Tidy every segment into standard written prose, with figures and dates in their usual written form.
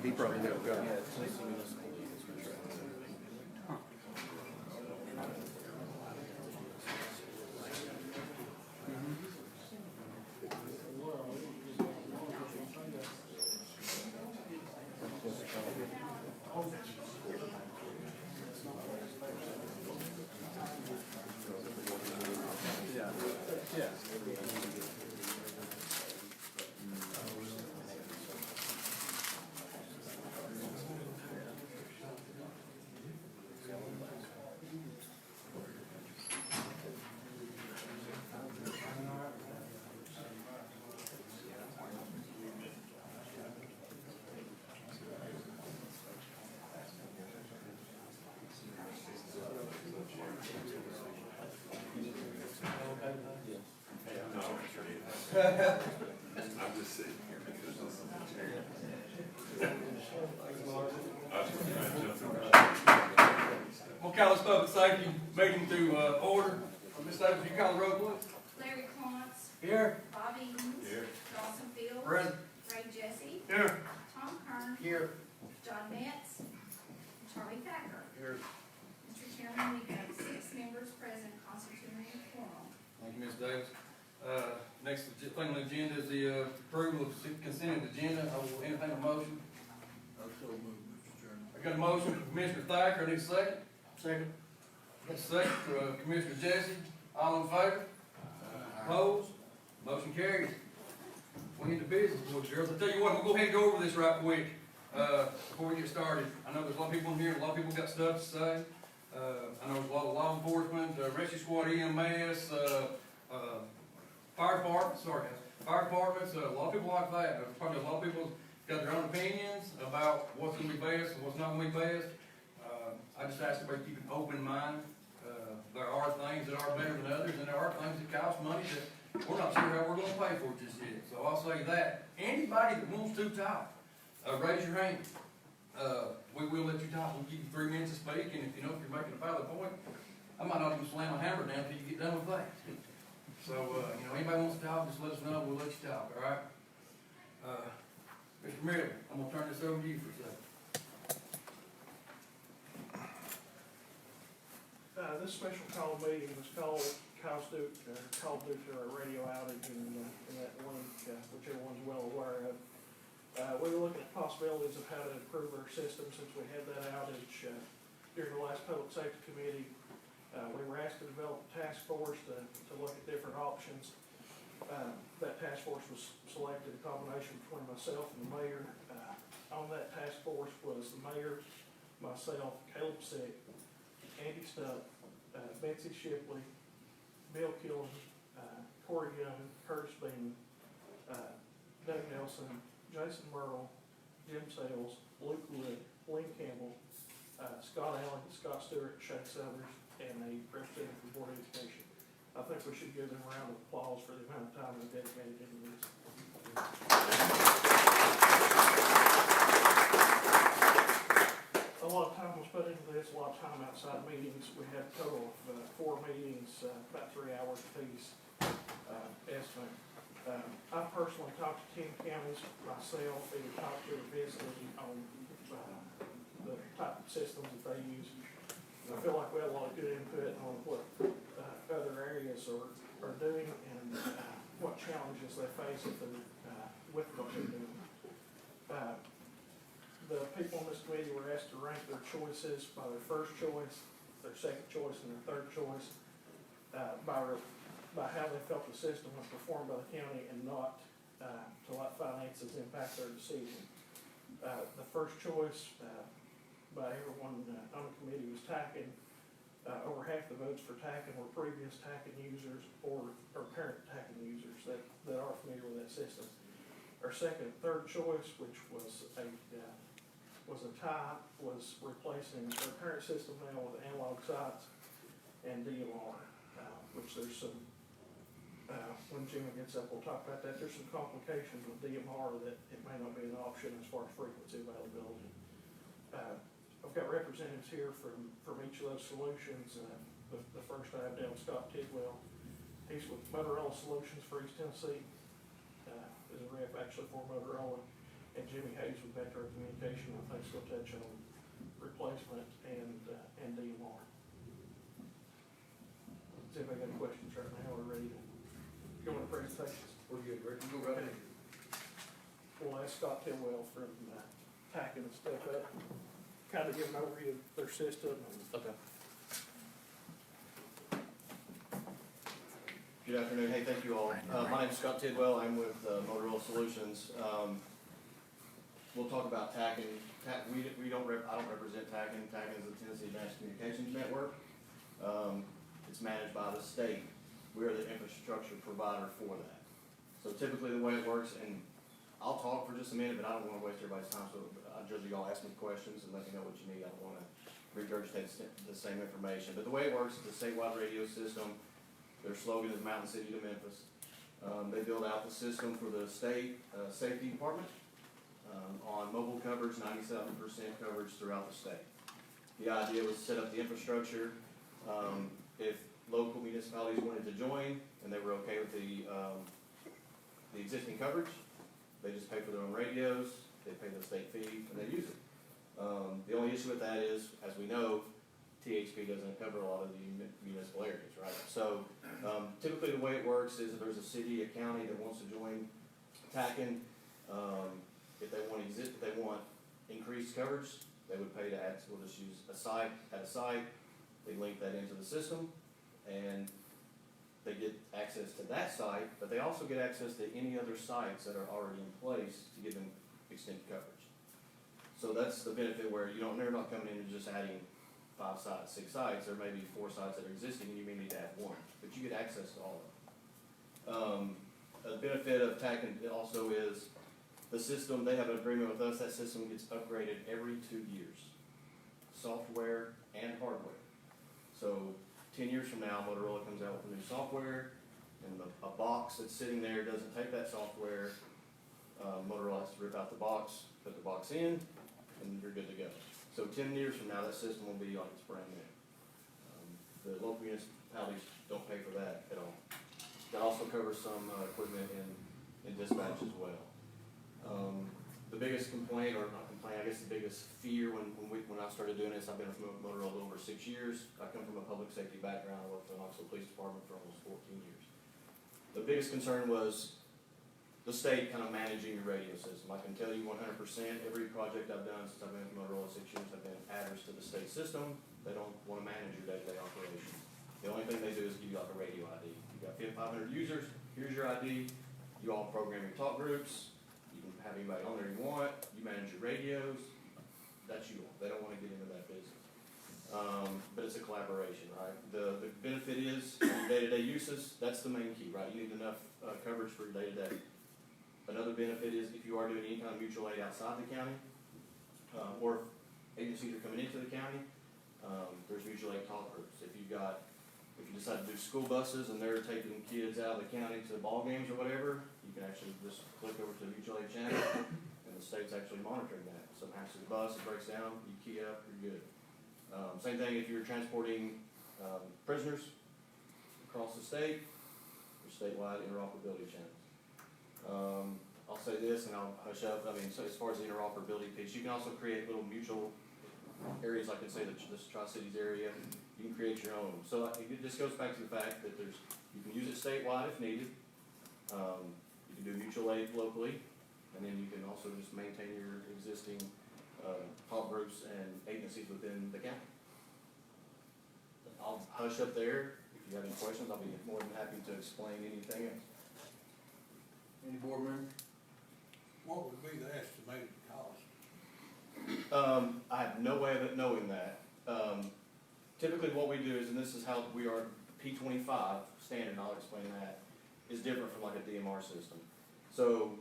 He probably never got it. I'm just sitting here because this is a chair. We'll call this public safety meeting to order. Ms. Davis, you call the roll, please? Larry Clontz. Here. Bob Eames. Here. Dawson Fields. Present. Ray Jesse. Here. Tom Kern. Here. John Metz. Charlie Thacker. Here. Mr. Chairman, we have 6 members present constituting a quorum. Thank you, Ms. Davis. Next thing on the agenda is the approval of consent agenda. I will entertain a motion. I got a motion from Commissioner Thacker. I need a second. Second. Got a second for Commissioner Jesse. All in favor? Opposed? Motion carries. We need the business, boys and girls. I tell you what, we'll go ahead and go over this right quick before we get started. I know there's a lot of people in here. A lot of people got stuff to say. I know there's a lot of law enforcement, rescue squad, EMS, fire departments, a lot of people like that. There's probably a lot of people got their own opinions about what's gonna be best and what's not gonna be best. I just ask everybody to keep an open mind. There are things that are better than others, and there are things that cost money that we're not sure how we're gonna pay for it just yet. So I'll say that. Anybody that wants to talk, raise your hand. We will let you talk. We'll give you 3 minutes to speak, and if you know if you're making a valid point, I might not even slam a hammer down until you get done with that. So, anybody wants to talk, just let us know, we'll let you talk, all right? Mr. Miller, I'm gonna turn this over to you for a second. This special call meeting was called due to a radio outage in that link, which everyone's well aware of. We were looking at possibilities of how to improve our system since we had that outage, during the last Public Safety Committee. We were asked to develop a task force to look at different options. That task force was selected, a combination between myself and the mayor. On that task force was the mayor, myself, Caleb Sick, Andy Stuck, Betsy Shipley, Bill Killen, Corey Young, Curtis Bean, Doug Nelson, Jason Merle, Jim Sales, Luke Wood, Lynn Campbell, Scott Allen, Scott Stewart, Shane Suthers, and a representative from Board of Education. I think we should give them a round of applause for the amount of time they dedicated into this. A lot of time was put into this, a lot of time outside meetings. We had a total of 4 meetings, about 3 hours apiece, estimate. I personally talked to 10 counties myself, either talked to or visited on the type of systems that they use. I feel like we have a lot of good input on what other areas are doing and what challenges they face with what they're doing. The people on this committee were asked to rank their choices by their first choice, their second choice, and their third choice by how they felt the system was performed by the county and not to let finances impact their decision. The first choice by everyone on the committee was TACN. Over half the votes for TACN were previous TACN users or current TACN users that are familiar with that system. Our second and third choice, which was a tie, was replacing our current system now with analog sites and DMR, which there's some, when Jimmy gets up, we'll talk about that. There's some complications with DMR that it may not be an option as far as frequency availability. I've got representatives here from each of those solutions. The first I have down Scott Tidwell. He's with Motorola Solutions for East Tennessee, is a rep actually for Motorola, and Jimmy Hayes with Vector Communication. I think he'll touch on replacement and DMR. Does anybody got any questions right now? We're ready to go into presentations. We're good, Rick, you go right ahead. We'll ask Scott Tidwell from TACN to step up, kind of give an overview of their system. Okay. Good afternoon. Hey, thank you all. My name is Scott Tidwell. I'm with Motorola Solutions. We'll talk about TACN. I don't represent TACN. TACN is the Tennessee Advanced Communications Network. It's managed by the state. We are the infrastructure provider for that. So typically the way it works, and I'll talk for just a minute, but I don't want to waste everybody's time, so I'd rather y'all ask me questions and let me know what you need. I don't want to regurgitate the same information. But the way it works is a statewide radio system. Their slogan is Mountain City to Memphis. They build out the system for the state safety department on mobile coverage, 97% coverage throughout the state. The idea was to set up the infrastructure. If local municipalities wanted to join and they were okay with the existing coverage, they just pay for their own radios, they pay the state fee, and they use it. The only issue with that is, as we know, THP doesn't cover a lot of the municipal areas, right? So typically the way it works is if there's a city, a county that wants to join TACN, if they want increased coverage, they would pay to access. We'll just use a site at a site. They link that into the system, and they get access to that site, but they also get access to any other sites that are already in place to give them extended coverage. So that's the benefit where they're not coming in and just adding 5 sites, 6 sites. There may be 4 sites that are existing, and you may need to add 1, but you get access to all of them. A benefit of TACN also is The system, they have an agreement with us, that system gets upgraded every 2 years, software and hardware. So 10 years from now, Motorola comes out with new software, and a box that's sitting there doesn't take that software. Motorola has to rip out the box, put the box in, and you're good to go. So 10 years from now, that system will be like it's brand new. The local municipalities don't pay for that at all. That also covers some equipment in dispatch as well. The biggest complaint, or not complaint, I guess the biggest fear when I started doing this, I've been with Motorola over 6 years. I come from a public safety background. I worked for the Knoxville Police Department for almost 14 years. The biggest concern was the state kind of managing your radio system. I can tell you 100%, every project I've done since I've been with Motorola 6 years have been adders to the state system. They don't want to manage your day-to-day operation. The only thing they do is give you like a radio ID. You got 500 users, here's your ID. You all program your talk groups. You can have anybody on there you want. You manage your radios. That's you all. They don't want to get into that business. But it's a collaboration, right? The benefit is day-to-day uses. That's the main key, right? You need enough coverage for your day-to-day. Another benefit is if you are doing any kind of mutual aid outside the county, or if agencies are coming into the county, there's mutual aid talk groups. If you decide to do school buses and they're taking kids out of the county to ball games or whatever, you can actually just click over to the mutual aid channel, and the state's actually monitoring that. So if the bus, it breaks down, you key up, you're good. Same thing if you're transporting prisoners across the state, there's statewide interoperability channels. I'll say this and I'll hush up. I mean, so as far as the interoperability piece, you can also create little mutual areas, like I say, this Tri-Cities area. You can create your own. So it just goes back to the fact that you can use it statewide if needed. You can do mutual aid locally, and then you can also just maintain your existing talk groups and agencies within the county. I'll hush up there. If you have any questions, I'll be more than happy to explain anything else. Any board members? What would be the estimated cost? I have no way of knowing that. Typically what we do is, and this is how we are, P25 standard, and I'll explain that, is different from like a DMR system. So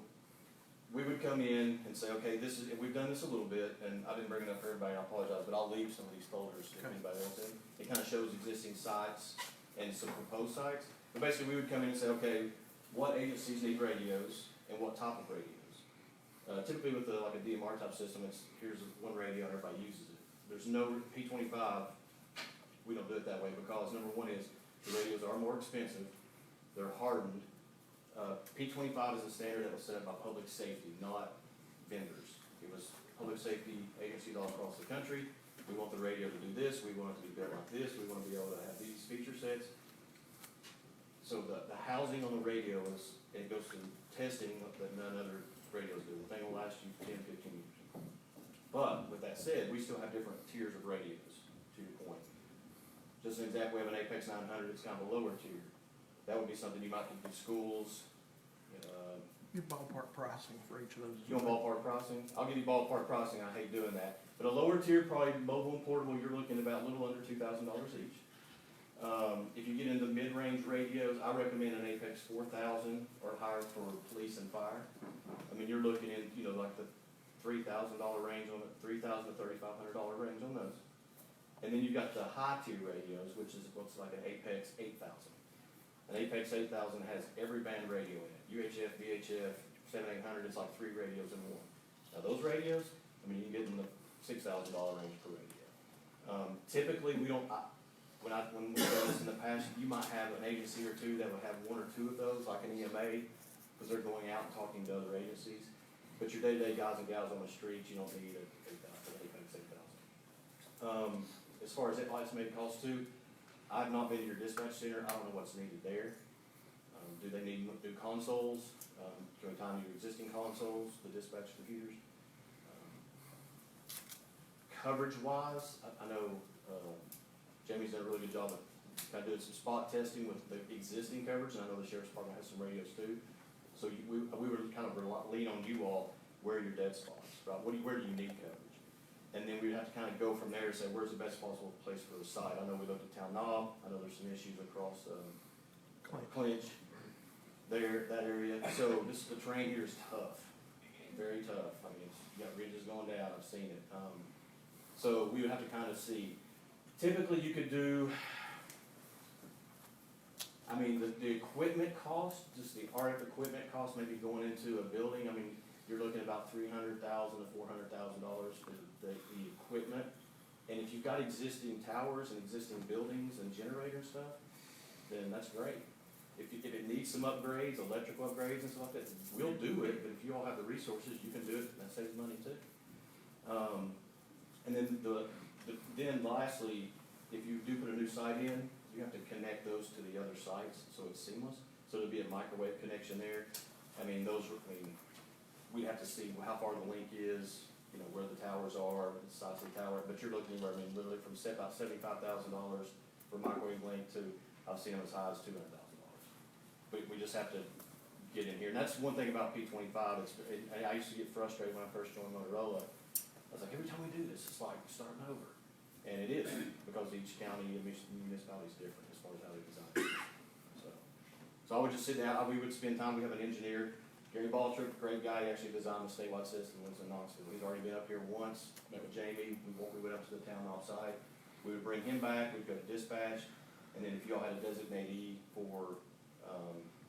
we would come in and say, okay, this is, and we've done this a little bit, and I didn't bring it up for everybody, I apologize, but I'll leave some of these folders if anybody wants them. It kind of shows existing sites and some proposed sites. But basically we would come in and say, okay, what agencies need radios and what type of radios? Typically with like a DMR type system, it's here's one radio and everybody uses it. There's no P25, we don't do it that way because number one is the radios are more expensive, they're hardened. P25 is a standard that was set up by public safety, not vendors. It was public safety agencies all across the country. We want the radio to do this, we want it to be built like this, we want to be able to have these feature sets. So the housing on the radio is, it goes through testing that none other radios do. The thing will last you 10, 15 years. But with that said, we still have different tiers of radios, to your point. Just an example, we have an Apex 900, it's kind of a lower tier. That would be something you might do schools. Your ballpark pricing for each of those. You want ballpark pricing? I'll give you ballpark pricing, I hate doing that. But a lower tier, probably mobile and portable, you're looking at about a little under $2,000 each. If you get into mid-range radios, I recommend an Apex 4000 or higher for police and fire. I mean, you're looking at, like the $3,000 range on it, $3,000 to $3,500 range on those. And then you've got the high tier radios, which is what's like an Apex 8000. An Apex 8000 has every band radio in it. UHF, VHF, 7800, it's like 3 radios in one. Now those radios, I mean, you can get in the $6,000 range per radio. Typically, we don't, when we've done this in the past, you might have an agency or two that would have 1 or 2 of those, like an EMA, because they're going out and talking to other agencies. But your day-to-day guys and gals on the street, you don't need an Apex 8000. As far as estimated cost too, I've not been to your dispatch center, I don't know what's needed there. Do they need new consoles? Can we time your existing consoles, the dispatch computers? Coverage-wise, I know Jamie's done a really good job of kind of doing some spot testing with the existing coverage, and I know the sheriff's department has some radios too. So we would kind of lean on you all where are your dead spots, right? Where do you need coverage? And then we'd have to kind of go from there and say, where's the best possible place for the site? I know we looked at Town Knob, I know there's some issues across Clinch, there, that area. So the terrain here is tough, very So we would have to kind of see, typically you could do, I mean, the equipment cost, just the RF equipment cost, maybe going into a building, I mean, you're looking at about $300,000 to $400,000 for the equipment. And if you've got existing towers and existing buildings and generator stuff, then that's great. If it needs some upgrades, electrical upgrades and stuff like that, we'll do it, but if you all have the resources, you can do it, and that saves money too. And then then lastly, if you do put a new site in, you have to connect those to the other sites, so it's seamless. So there'll be a microwave connection there. I mean, we have to see how far the link is, you know, where the towers are, the size of the tower, but you're looking anywhere, I mean, literally from about $75,000 for microwave link to, I've seen them as high as $200,000. We just have to get in here, and that's one thing about P25, I used to get frustrated when I first joined Motorola. I was like, every time we do this, it's like starting over. And it is, because each county and municipality is different as far as how they design it. So I would just sit down, we would spend time, we have an engineer, Gary Baldrick, great guy, he actually designed the statewide system, lives in Knoxville. He's already been up here once, met with Jamie, we went up to the town offsite. We would bring him back, we'd go to dispatch, and then if y'all had a designatee for,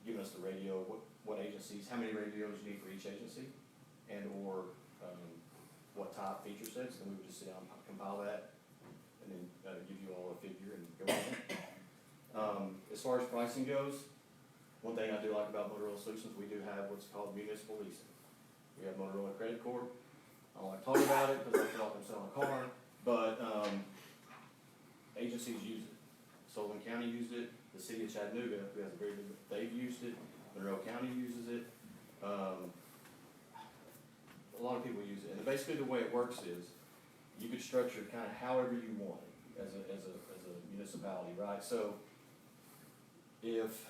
giving us the radio, what agencies, how many radios you need for each agency, and or, what type feature sets, then we would just sit down and compile that, and then, give you all a figure and go with it. As far as pricing goes, one thing I do like about Motorola Solutions, we do have what's called municipal leasing. We have Motorola Credit Corp. I don't like talking about it because I feel like I'm selling a car, but agencies use it. Sullivan County used it. The city of Chattanooga, who has a very good, they've used it. Monroe County uses it. A lot of people use it. And basically the way it works is you could structure it kind of however you want it as a municipality, right? So if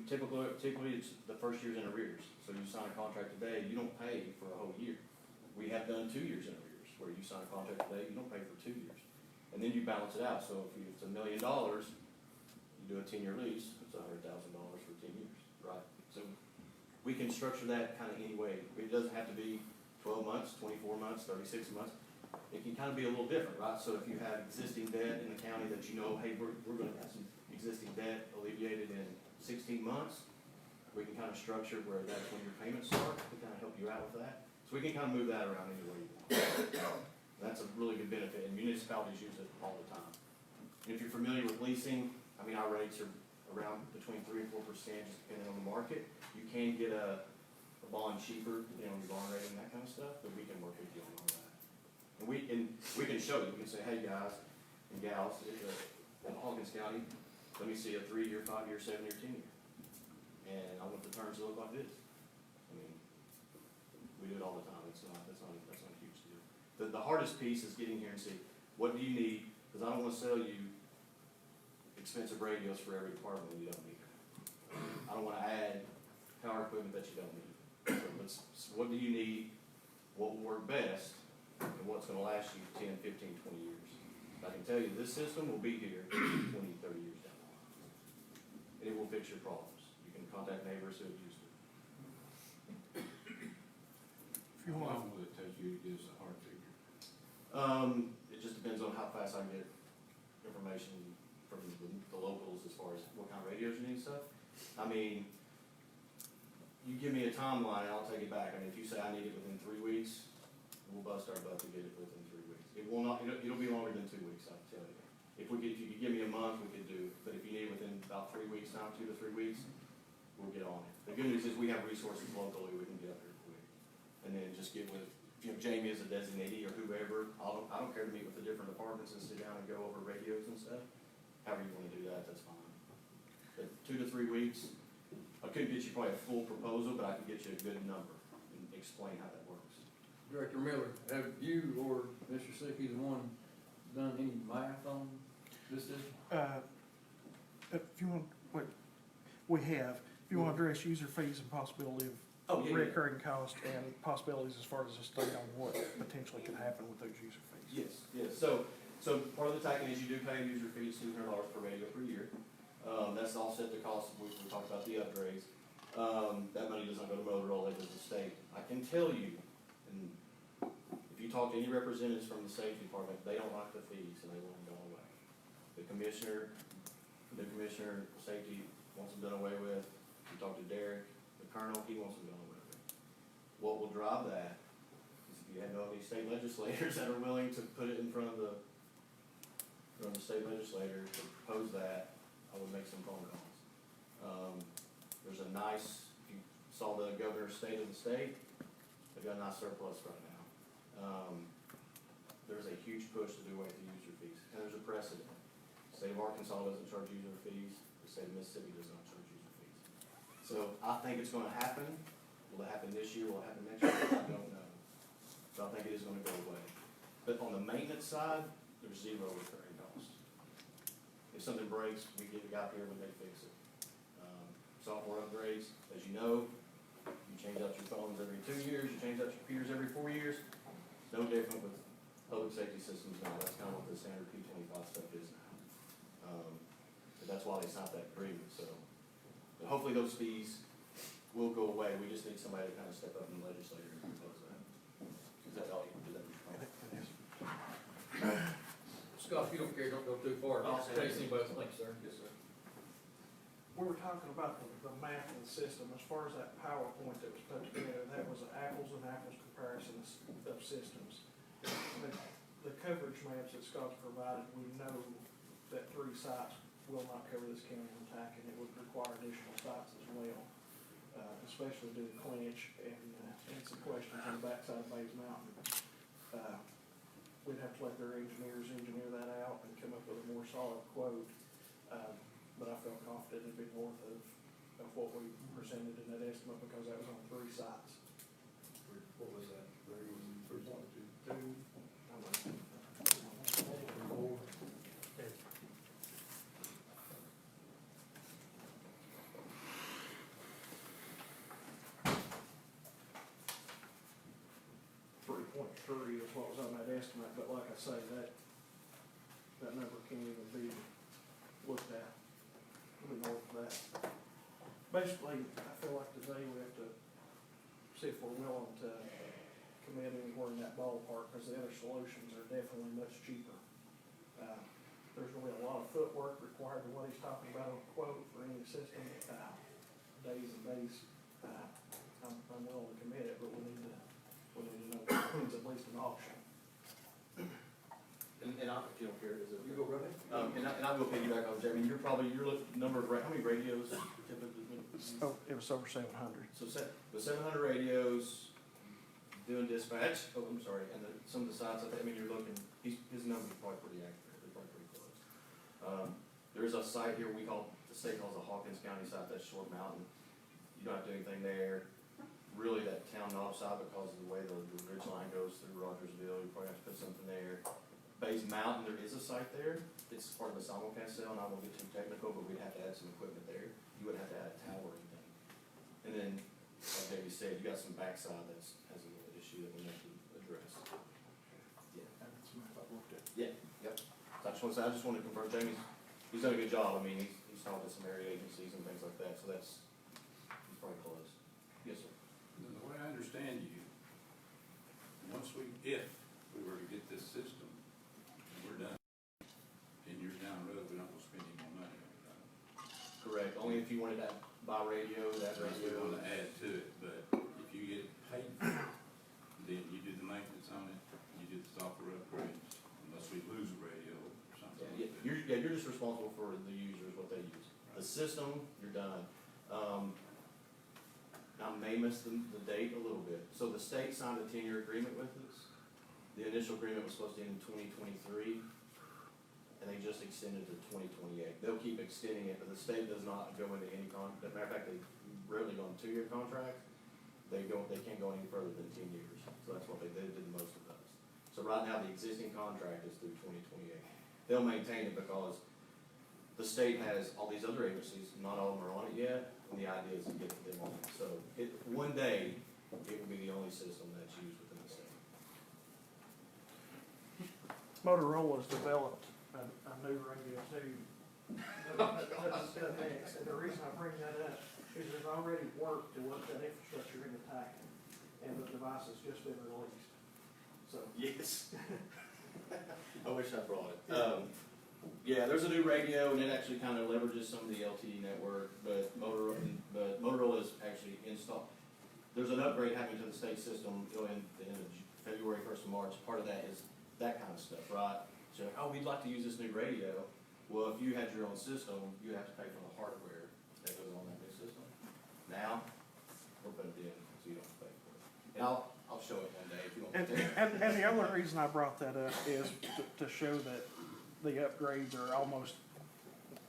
typically it's the first year's in arrears. So you sign a contract today, you don't pay for a whole year. We have done 2 years in arrears, where you sign a contract today, you don't pay for 2 years. And then you balance it out. So if it's $1 million, you do a 10-year lease, it's $100,000 for 10 years, right? So we can structure that kind of any way. It doesn't have to be 12 months, 24 months, 36 months. It can kind of be a little different, right? So if you have existing debt in the county that you know, hey, we're going to have some existing debt alleviated in 16 months, we can kind of structure where that's when your payments start to kind of help you out with that. So we can kind of move that around any way you want. That's a really good benefit, and municipalities use it all the time. And if you're familiar with leasing, I mean, our rates are around between 3 and 4%, just depending on the market. You can get a bond cheaper, depending on your bond rating, that kind of stuff, but we can work with you on all that. And we can show you, we can say, hey guys and gals, in Hawkins County, let me see a 3-year, 5-year, 7-year, 10-year. And I want the terms to look like this. I mean, we do it all the time, that's not a huge deal. The hardest piece is getting here and see, what do you need, because I don't want to sell you expensive radios for every department when you don't need it. I don't want to add power equipment that you don't need. So what do you need, what will work best, and what's going to last you 10, 15, 20 years. I can tell you this system will be here 20, 30 years down the line. And it will fix your problems. You can contact neighbors who have used it. If you want, will it take you to give us a hard figure? It just depends on how fast I get information from the locals as far as what kind of radios you need and stuff. I mean, you give me a timeline, I'll take it back. I mean, if you say I need it within 3 weeks, we'll bust our butt to get it within 3 weeks. It will not. It'll be longer than 2 weeks, I can tell you. If you could give me a month, we could do it. But if you need it within about 3 weeks time, 2 to 3 weeks, we'll get on it. The good news is we have resources locally. We can get up here quick. And then just get with, if you have Jamie as a designatee or whoever, I don't care to meet with the different departments and sit down and go over radios and stuff. However you want to do that, that's fine. But 2 to 3 weeks. I couldn't get you probably a full proposal, but I could get you a good number and explain how that works. Director Miller, have you or Mr. Sick, either one, done any math on this system? If you want, we have, if you want to address user fees and possibility of recurring cost and possibilities as far as a study on what potentially could happen with those user fees. Yes. So part of the TACN is you do pay a user fee, $200 per radio per year. That's to offset the cost. We talked about the upgrades. That money does not go to Motorola, it goes to the state. I can tell you, and if you talk to any representatives from the safety department, they don't like the fees and they want them gone away. The commissioner, new commissioner, of safety wants them done away with. You talk to Derek, the colonel, he wants them done away with. What will drive that is if you have no these state legislators that are willing to put it in front of the state legislator to propose that, I would make some phone calls. There's a nice, if you saw the governor's state of the state, they've got a nice surplus right now. There's a huge push to do away with the user fees, and there's a precedent. The state of Arkansas doesn't charge user fees, the state of Mississippi does not charge user fees. So I think it's gonna happen. Will it happen this year, will it happen next year? I don't know. So I think it is gonna go away. But on the maintenance side, there's zero recurring costs. If something breaks, we get the guy here when they fix it. Software upgrades, as you know, you change out your phones every 2 years, you change out your computers every 4 years. It's no different with public safety systems now. That's kind of what the standard P25 stuff is now. But that's why they signed that agreement, so. But hopefully those fees will go away. We just need somebody to kind of step up in the legislature and propose that. Is that all you can do? Scott, if you don't care, don't go too far. I'll say Take anybody else. Thanks, sir. Yes, sir. We were talking about the math of the system, as far as that PowerPoint that was put together, that was an apples and apples comparison of systems. The coverage maps that Scott's provided, we know that 3 sites will not cover this county on TAC, and it would require additional sites as well, especially due to Clinch and some questions on the backside of Bays Mountain. We'd have to let their engineers engineer that out and come up with a more solid quote. But I felt confident it'd be north of what we presented in that estimate, because that was on 3 sites. What was that? 3.3 is what was on that estimate, but like I say, that number can't even be looked at. It'll be north of that. Basically, I feel like today we have to see if we're willing to commit anywhere in that ballpark, because the other solutions are definitely much cheaper. There's gonna be a lot of footwork required to what he's talking about on the quote for any system, days and days. I'm willing to commit it, but we need to know it's at least an option. And I, if you don't care, is it? You go right ahead. And I will piggyback on Jamie. You're number of, how many radios typically? Oh, it was over 700. So with 700 radios, doing dispatch, I'm sorry, and some of the sites, you're looking, his numbers are probably pretty accurate, they're probably pretty close. There is a site here the state calls the Hawkins County site, that's Short Mountain. You don't have to do anything there. Really, that town knob side, because of the way the ridge line goes through Rogersville, you probably have to put something there. Bays Mountain, there is a site there. It's part of the simulcast cell, and I won't get too technical, but we'd have to add some equipment there. You wouldn't have to add a tower or anything. And then, like Debbie said, you got some backside that has a little issue that we have to address. Yeah. That's what I looked at. Yeah, yep. So I just want to confirm, Jamie's, he's done a good job. He's talked to some area agencies and things like that, so he's probably close. Yes, sir. The way I understand you, if we were to get this system, and we're done, 10 years down the road, we're not gonna spend any more money on it, right? Correct. Only if you wanted to buy radio, that Unless we radio. wanna add to it, but if you get it paid for, then you do the maintenance on it, you do the software upgrades, unless we lose a radio or something like that. You're just responsible for the users, what they use. The system, you're done. I may miss the date a little bit. So the state signed a 10-year agreement with us. The initial agreement was supposed to end in 2023, and they just extended to 2028. They'll keep extending it, but the state does not go into any as a matter of fact, they rarely go on 2-year contracts. They can't go any further than 10 years. So that's what they did the most of those. So right now, the existing contract is through 2028. They'll maintain it because the state has all these other agencies, not all of them are on it yet, and the idea is to get them on it. So one day, it will be the only system that's used within the state. Motorola's developed a new radio too. That's next, and the reason I bring that up is there's already work to work that infrastructure into TAC, and the device has just been released. so. Yes. I wish I brought it. Yeah, there's a new radio, and it actually kind of leverages some of the LTE network, but Motorola is actually installed. There's an upgrade happening to the state system, in the end of February, 1st of March. Part of that is that kind of stuff, right? So, oh, we'd like to use this new radio. Well, if you had your own system, you have to pay for the hardware that goes on that new system. Now, we're putting it in, so you don't have to pay for it. And I'll show it one day if you want me to. And the other reason I brought that up is to show that the upgrades are almost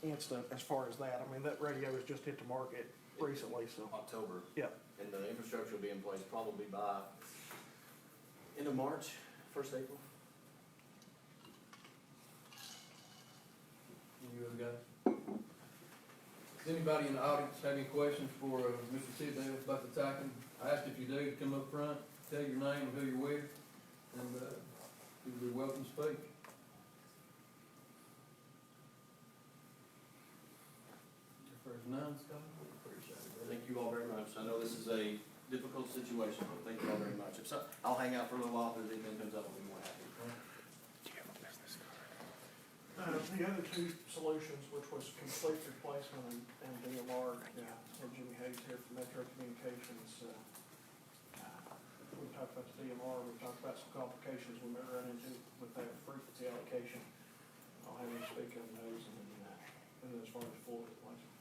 instant as far as that. I mean, that radio has just hit the market recently, so. October. Yeah. And the infrastructure will be in place probably by end of March, 1st April. You other guys? Does anybody in the audience have any questions for Mr. Tidwell about the TACN? I asked if you do, come up front, tell your name and who you're with, and you'll be welcome to speak. If there's none, Scott, we appreciate it. Thank you all very much. I know this is a difficult situation, but thank you all very much. If so, I'll hang out for a little while, if anything comes up, I'll be more happy. The other two solutions, which was complete replacement and DMR, and Jimmy Hayes here from Metro Communications, we talked about the DMR, we talked about some complications we may run into with that frequency allocation. I'll have him speak on those and then as far as full replacement.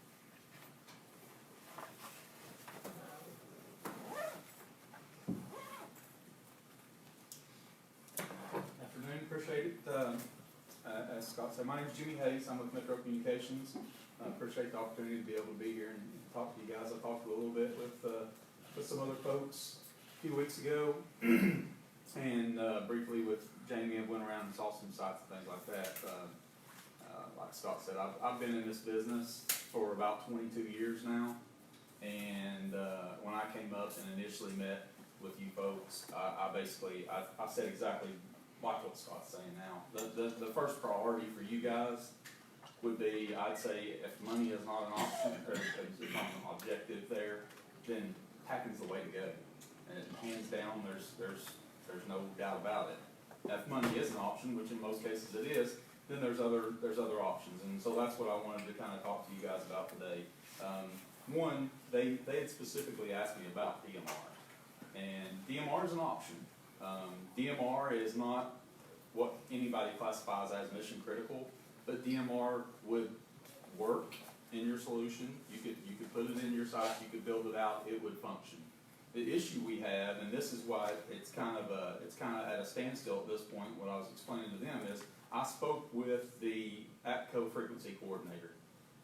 Afternoon, appreciate it. As Scott said, my name is Jimmy Hayes. I'm with Metro Communications. Appreciate the opportunity to be able to be here and talk to you guys. I talked a little bit with some other folks a few weeks ago, and briefly with Jamie. I went around and saw some sites and things like that. Like Scott said, I've been in this business for about 22 years now, and when I came up and initially met with you folks, I said exactly like what Scott's saying now. The first priority for you guys would be, I'd say, if money is not an option, or there's not an objective there, then TACN's the way to go. And hands down, there's no doubt about it. If money is an option, which in most cases it is, then there's other options. And so that's what I wanted to kind of talk to you guys about today. One, they had specifically asked me about DMR. And DMR is an option. DMR is not what anybody classifies as mission critical, but DMR would work in your solution. You could put it in your site, you could build it out, it would function. The issue we have, and this is why it's kind of at a standstill at this point, what I was explaining to them is, I spoke with the APCO frequency coordinator,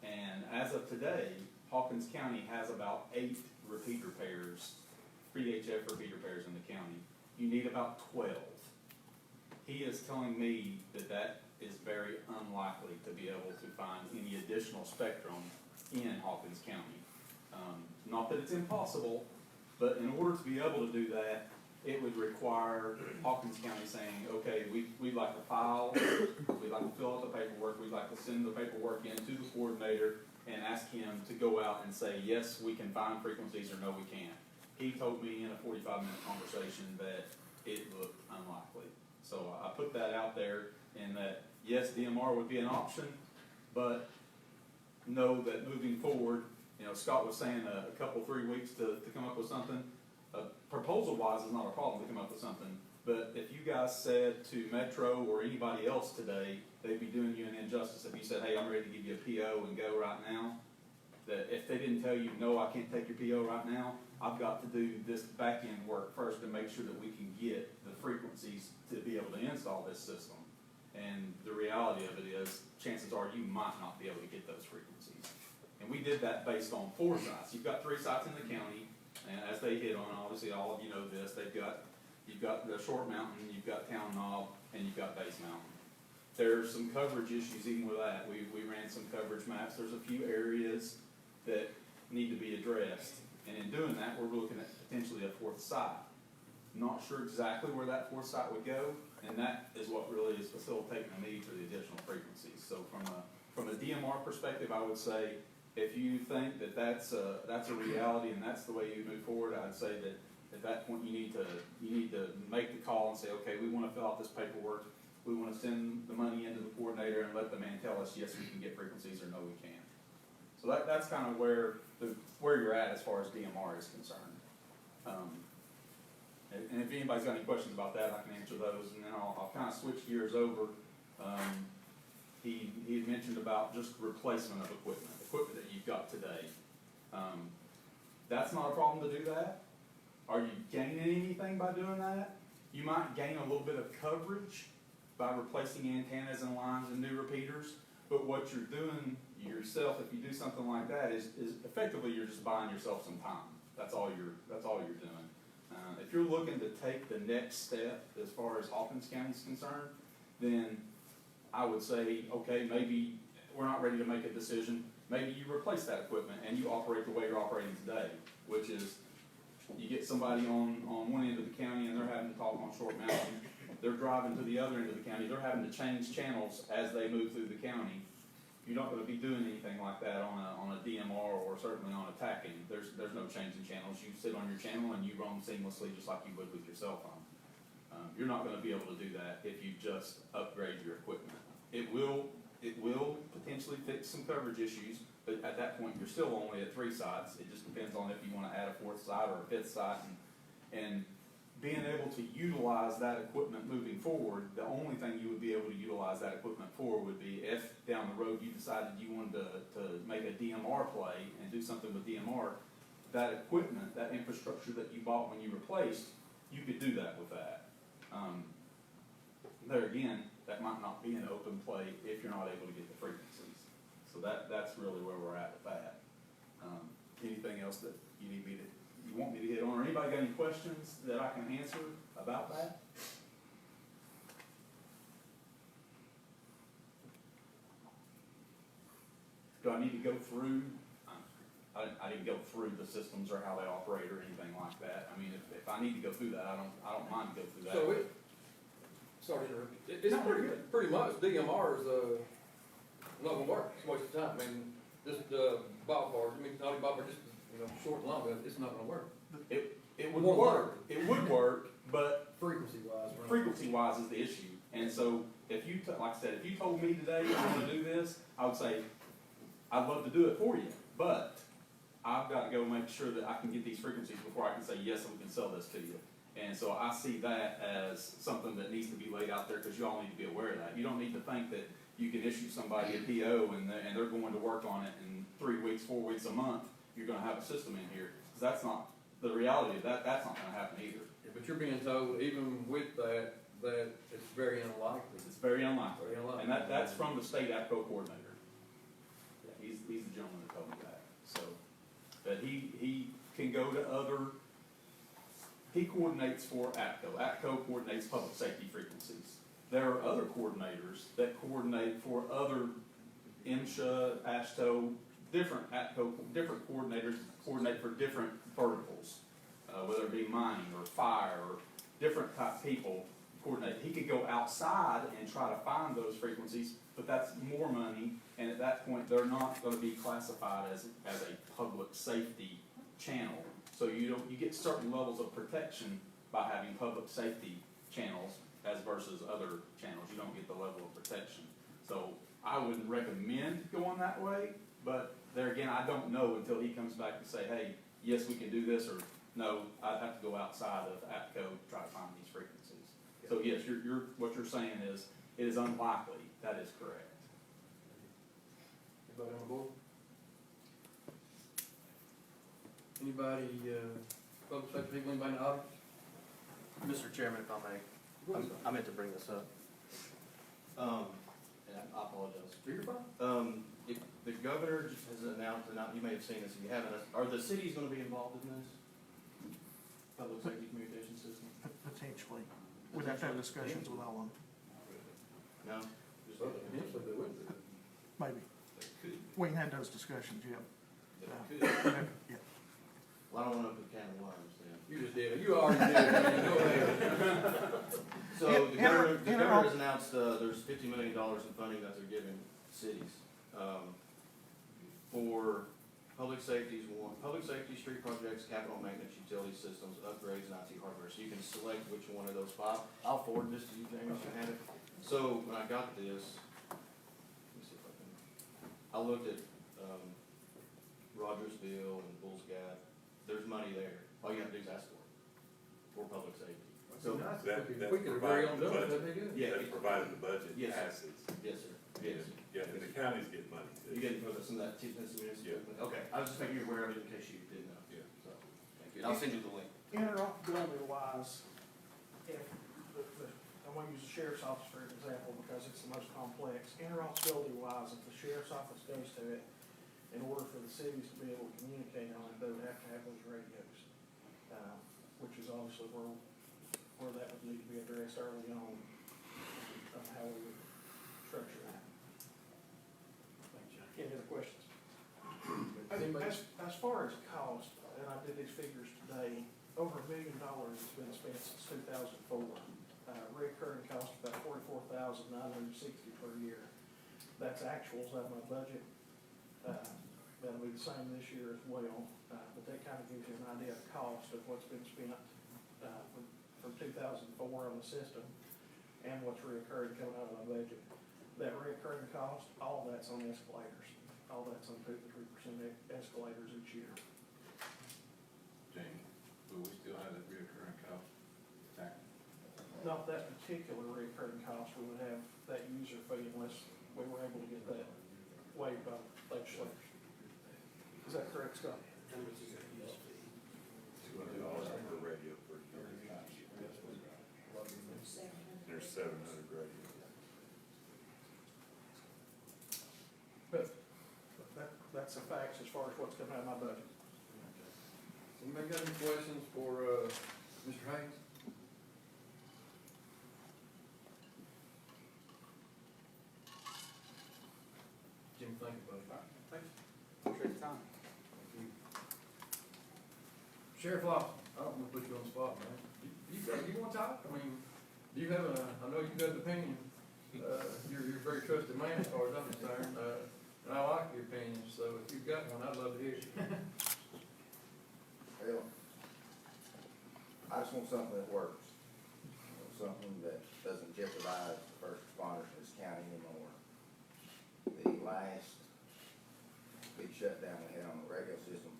and as of today, Hawkins County has about 8 repeater pairs, VHF repeater pairs in the county. You need about 12. He is telling me that is very unlikely to be able to find any additional spectrum in Hawkins County. Not that it's impossible, but in order to be able to do that, it would require Hawkins County saying, okay, we'd like to file, we'd like to fill out the paperwork, we'd like to send the paperwork in to the coordinator and ask him to go out and say, yes, we can find frequencies, or no, we can't. He told me in a 45-minute conversation that it looked unlikely. So I put that out there in that, yes, DMR would be an option, but know that moving forward, Scott was saying a couple, 3 weeks to come up with something. Proposal-wise is not a problem to come up with something, but if you guys said to Metro or anybody else today, they'd be doing you an injustice if you said, hey, I'm ready to give you a PO and go right now. That if they didn't tell you, no, I can't take your PO right now, I've got to do this back-end work first to make sure that we can get the frequencies to be able to install this system. And the reality of it is, chances are you might not be able to get those frequencies. And we did that based on 4 sites. You've got 3 sites in the county, and as they hit on, obviously all of you know this, you've got the Short Mountain, you've got Town Knob, and you've got Base Mountain. There's some coverage issues even with that. We ran some coverage maps. There's a few areas that need to be addressed. And in doing that, we're looking at potentially a 4th site. Not sure exactly where that 4th site would go, and that is what really is facilitating the need for the additional frequencies. So from a DMR perspective, I would say, if you think that that's a reality and that's the way you move forward, I'd say that at that point you need to make the call and say, okay, we wanna fill out this paperwork, we wanna send the money into the coordinator and let the man tell us, yes, we can get frequencies, or no, we can't. So that's kind of where you're at as far as DMR is concerned. And if anybody's got any questions about that, I can answer those, and then I'll kind of switch gears over. He had mentioned about just replacement of equipment that you've got today. That's not a problem to do that. Are you gaining anything by doing that? You might gain a little bit of coverage by replacing antennas and lines and new repeaters, but what you're doing yourself, if you do something like that, is effectively you're just buying yourself some time. That's all you're doing. If you're looking to take the next step as far as Hawkins County is concerned, then I would say, okay, maybe we're not ready to make a decision. Maybe you replace that equipment and you operate the way you're operating today, which is you get somebody on one end of the county and they're having to talk on Short Mountain. They're driving to the other end of the county. They're having to change channels as they move through the county. You're not going to be doing anything like that on a DMR or certainly on a TACing. There's no change in channels. You sit on your channel and you roam seamlessly just like you would with your cell phone. You're not going to be able to do that if you just upgrade your equipment. It will potentially fix some coverage issues, but at that point you're still only at 3 sites. It just depends on if you want to add a 4th site or a 5th site, and being able to utilize that equipment moving forward. The only thing you would be able to utilize that equipment for would be if down the road you decided you wanted to make a DMR play and do something with DMR. That equipment, that infrastructure that you bought when you replaced, you could do that with that. There again, that might not be an open play if you're not able to get the frequencies. So that's really where we're at with that. Anything else that you want me to hit on, or anybody got any questions that I can answer about that? Do I need to go through? I didn't go through the systems or how they operate or anything like that. I mean, if I need to go through that, I don't mind to go through that. So sorry to interrupt. It's pretty much DMR is not gonna work. It's a waste of time. I mean, just ballpark. I mean, not even ballpark, just short and long. It's not gonna work. It would work. It would work, but Frequency wise, right? frequency-wise is the issue. And so, if you, like I said, if you told me today I want to do this, I would say, I'd love to do it for you, but I've got to go make sure that I can get these frequencies before I can say, yes, we can sell this to you. And so I see that as something that needs to be laid out there, because you all need to be aware of that. You don't need to think that you can issue somebody a PO and they're going to work on it in 3 weeks, 4 weeks, a month. You're going to have a system in here. Because that's not the reality of that. That's not going to happen either. Yeah, but you're being told, even with that it's very unlikely. It's very unlikely. Very unlikely. And that's from the state APCO coordinator. Yeah, he's the gentleman that told me that. So, but he can go to he coordinates for APCO. APCO coordinates public safety frequencies. There are other coordinators that coordinate for other MSHA, ASHTO, different APCO, different coordinators coordinate for different verticals, whether it be mining or fire or different type people coordinate. He could go outside and try to find those frequencies, but that's more money, and at that point they're not going to be classified as a public safety channel. So you get certain levels of protection by having public safety channels as versus other channels. You don't get the level of protection. So I wouldn't recommend going that way, but there again, I don't know until he comes back and say, hey, yes, we can do this, or no, I'd have to go outside of APCO to try to find these frequencies. So yes, what you're saying is, it is unlikely. That is correct. Anybody on board? Anybody, public safety people, anybody in the audience? Mr. Chairman, if I may, Go ahead. I meant to bring this up. And I apologize. You're fine. If the governor just has announced, you may have seen this if you haven't, are the cities gonna be involved in this? Public safety communication system? Potentially. We'd have to have discussions with all of them, No? Well, eventually they would be. maybe. They could, We can have those discussions, yeah. they could. Yeah. Well, I don't wanna open a can of worms then. You just did. You already did. Man. Go ahead. So the governor Enter- has announced, there's $50 million in funding that they're giving cities, for public safety is one, public safety, street projects, capital maintenance, utility systems, upgrades, and IT hardware. So you can select which one of those five. I'll forward this to you, Jamie, if you have it. So when I got this, let me see if I can, I looked at, Rogersville and Bulls Gap. There's money there. All you have to do is ask for public safety. So, Nice. That- If that we could agree on provides the doing it, budget. that'd be good. yeah, That's provided the budget Yes. passes. yes, sir, yes. Yeah, and the counties get money too. You getting some of that Tennessee municipal? Okay, I was just making you aware of it in case you didn't know. Yeah. So, thank you. And I'll send you the link. Interoperability wise, if I'm gonna use the sheriff's office for an example because it's the most complex. Interoperability wise, if the sheriff's office goes to it, in order for the cities to be able to communicate on it, they would have to have those radios. Which is obviously where that would need to be addressed early on, of how we would structure that. Any other questions? As far as cost, and I did these figures today, over $1 million has been spent since 2004. Recurring cost about $44,960 per year. That's actuals out of my budget. That'll be the same this year as well, but that kind of gives you an idea of cost of what's been spent from 2004 on the system and what's reoccurring coming out of my budget. That reoccurring cost, all that's on escalators. All that's on 2 to 3% escalators each year. Jamie, will we still have that reoccurring cost? Tax? Not that particular reoccurring cost, we would have that user fee unless we were able to get that waived by legislators. Is that correct, Scott? $200 per radio per year. There's 700 radios. But that's the facts as far as what's coming out of my budget. Anybody got any questions for, Mr. Haynes? Jim, thank you, buddy. Thank you. Appreciate your time. Sheriff Lawson, I don't want to put you on the spot, man. You want to talk? I mean, do you have I know you've got an opinion. You're a very trusted man as far as I'm concerned, and I like your opinion, so if you've got one, I'd love to hear it. Well, I just want something that works. I want something that doesn't jeopardize the first responders in this county anymore. The last big shutdown we had on the radio system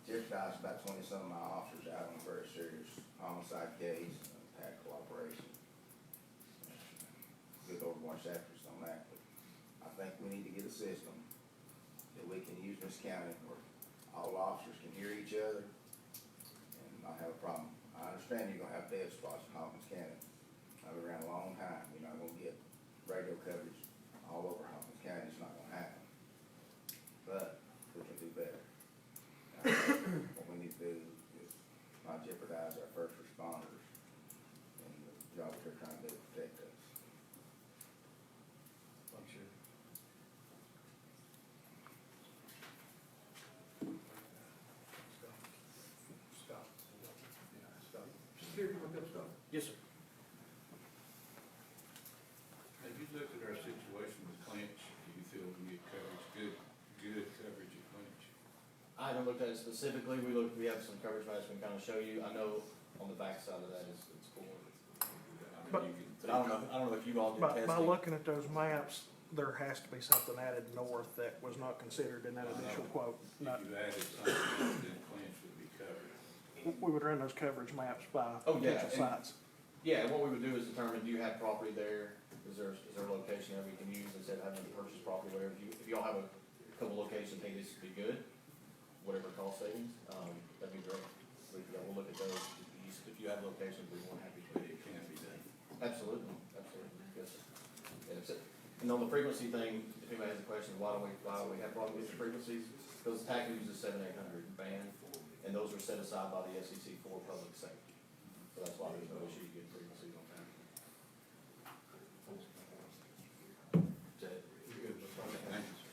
jeopardized about 20-some of my officers out on a very serious homicide case and tactical operation. Good Lord watch after us on that, but I think we need to get a system that we can use in this county where all officers can hear each other and not have a problem. I understand you're gonna have dead spots in Hawkins County. I've been around a long time, you're not gonna get radio coverage all over Hawkins County, it's not gonna happen. But we can do better. What we need to do is not jeopardize our first responders and the job they're trying to do to protect us. I'm sure. Scott. Scott. Just here, you want to go, Scott? Yes, sir. Have you looked at our situation with Clinch? Do you feel we get coverage, good coverage at Clinch? I haven't looked at it specifically. We have some coverage maps we can kind of show you. I know on the back side of that it's cool. But- But I don't know if you all did testing. By looking at those maps, there has to be something added north that was not considered in that initial quote. If you added something, then Clinch would be covered. We would run those coverage maps by Oh, yeah, potential and- sites. Yeah, what we would do is determine, do you have property there? Is there a location that we can use instead of having to purchase property, whatever? If y'all have a couple locations, think this would be good, whatever cost savings, that'd be great. We'll look at those. If you have locations, we're more happy to. It can be done. Absolutely, yes, sir. And if it- and on the frequency thing, if anybody has a question, why do we have problems with the frequencies? Because TAC uses 7,800 band, and those are set aside by the SEC for public safety. So that's why there's no issue getting frequencies on TAC. Is that it? You're good. Thank you, sir.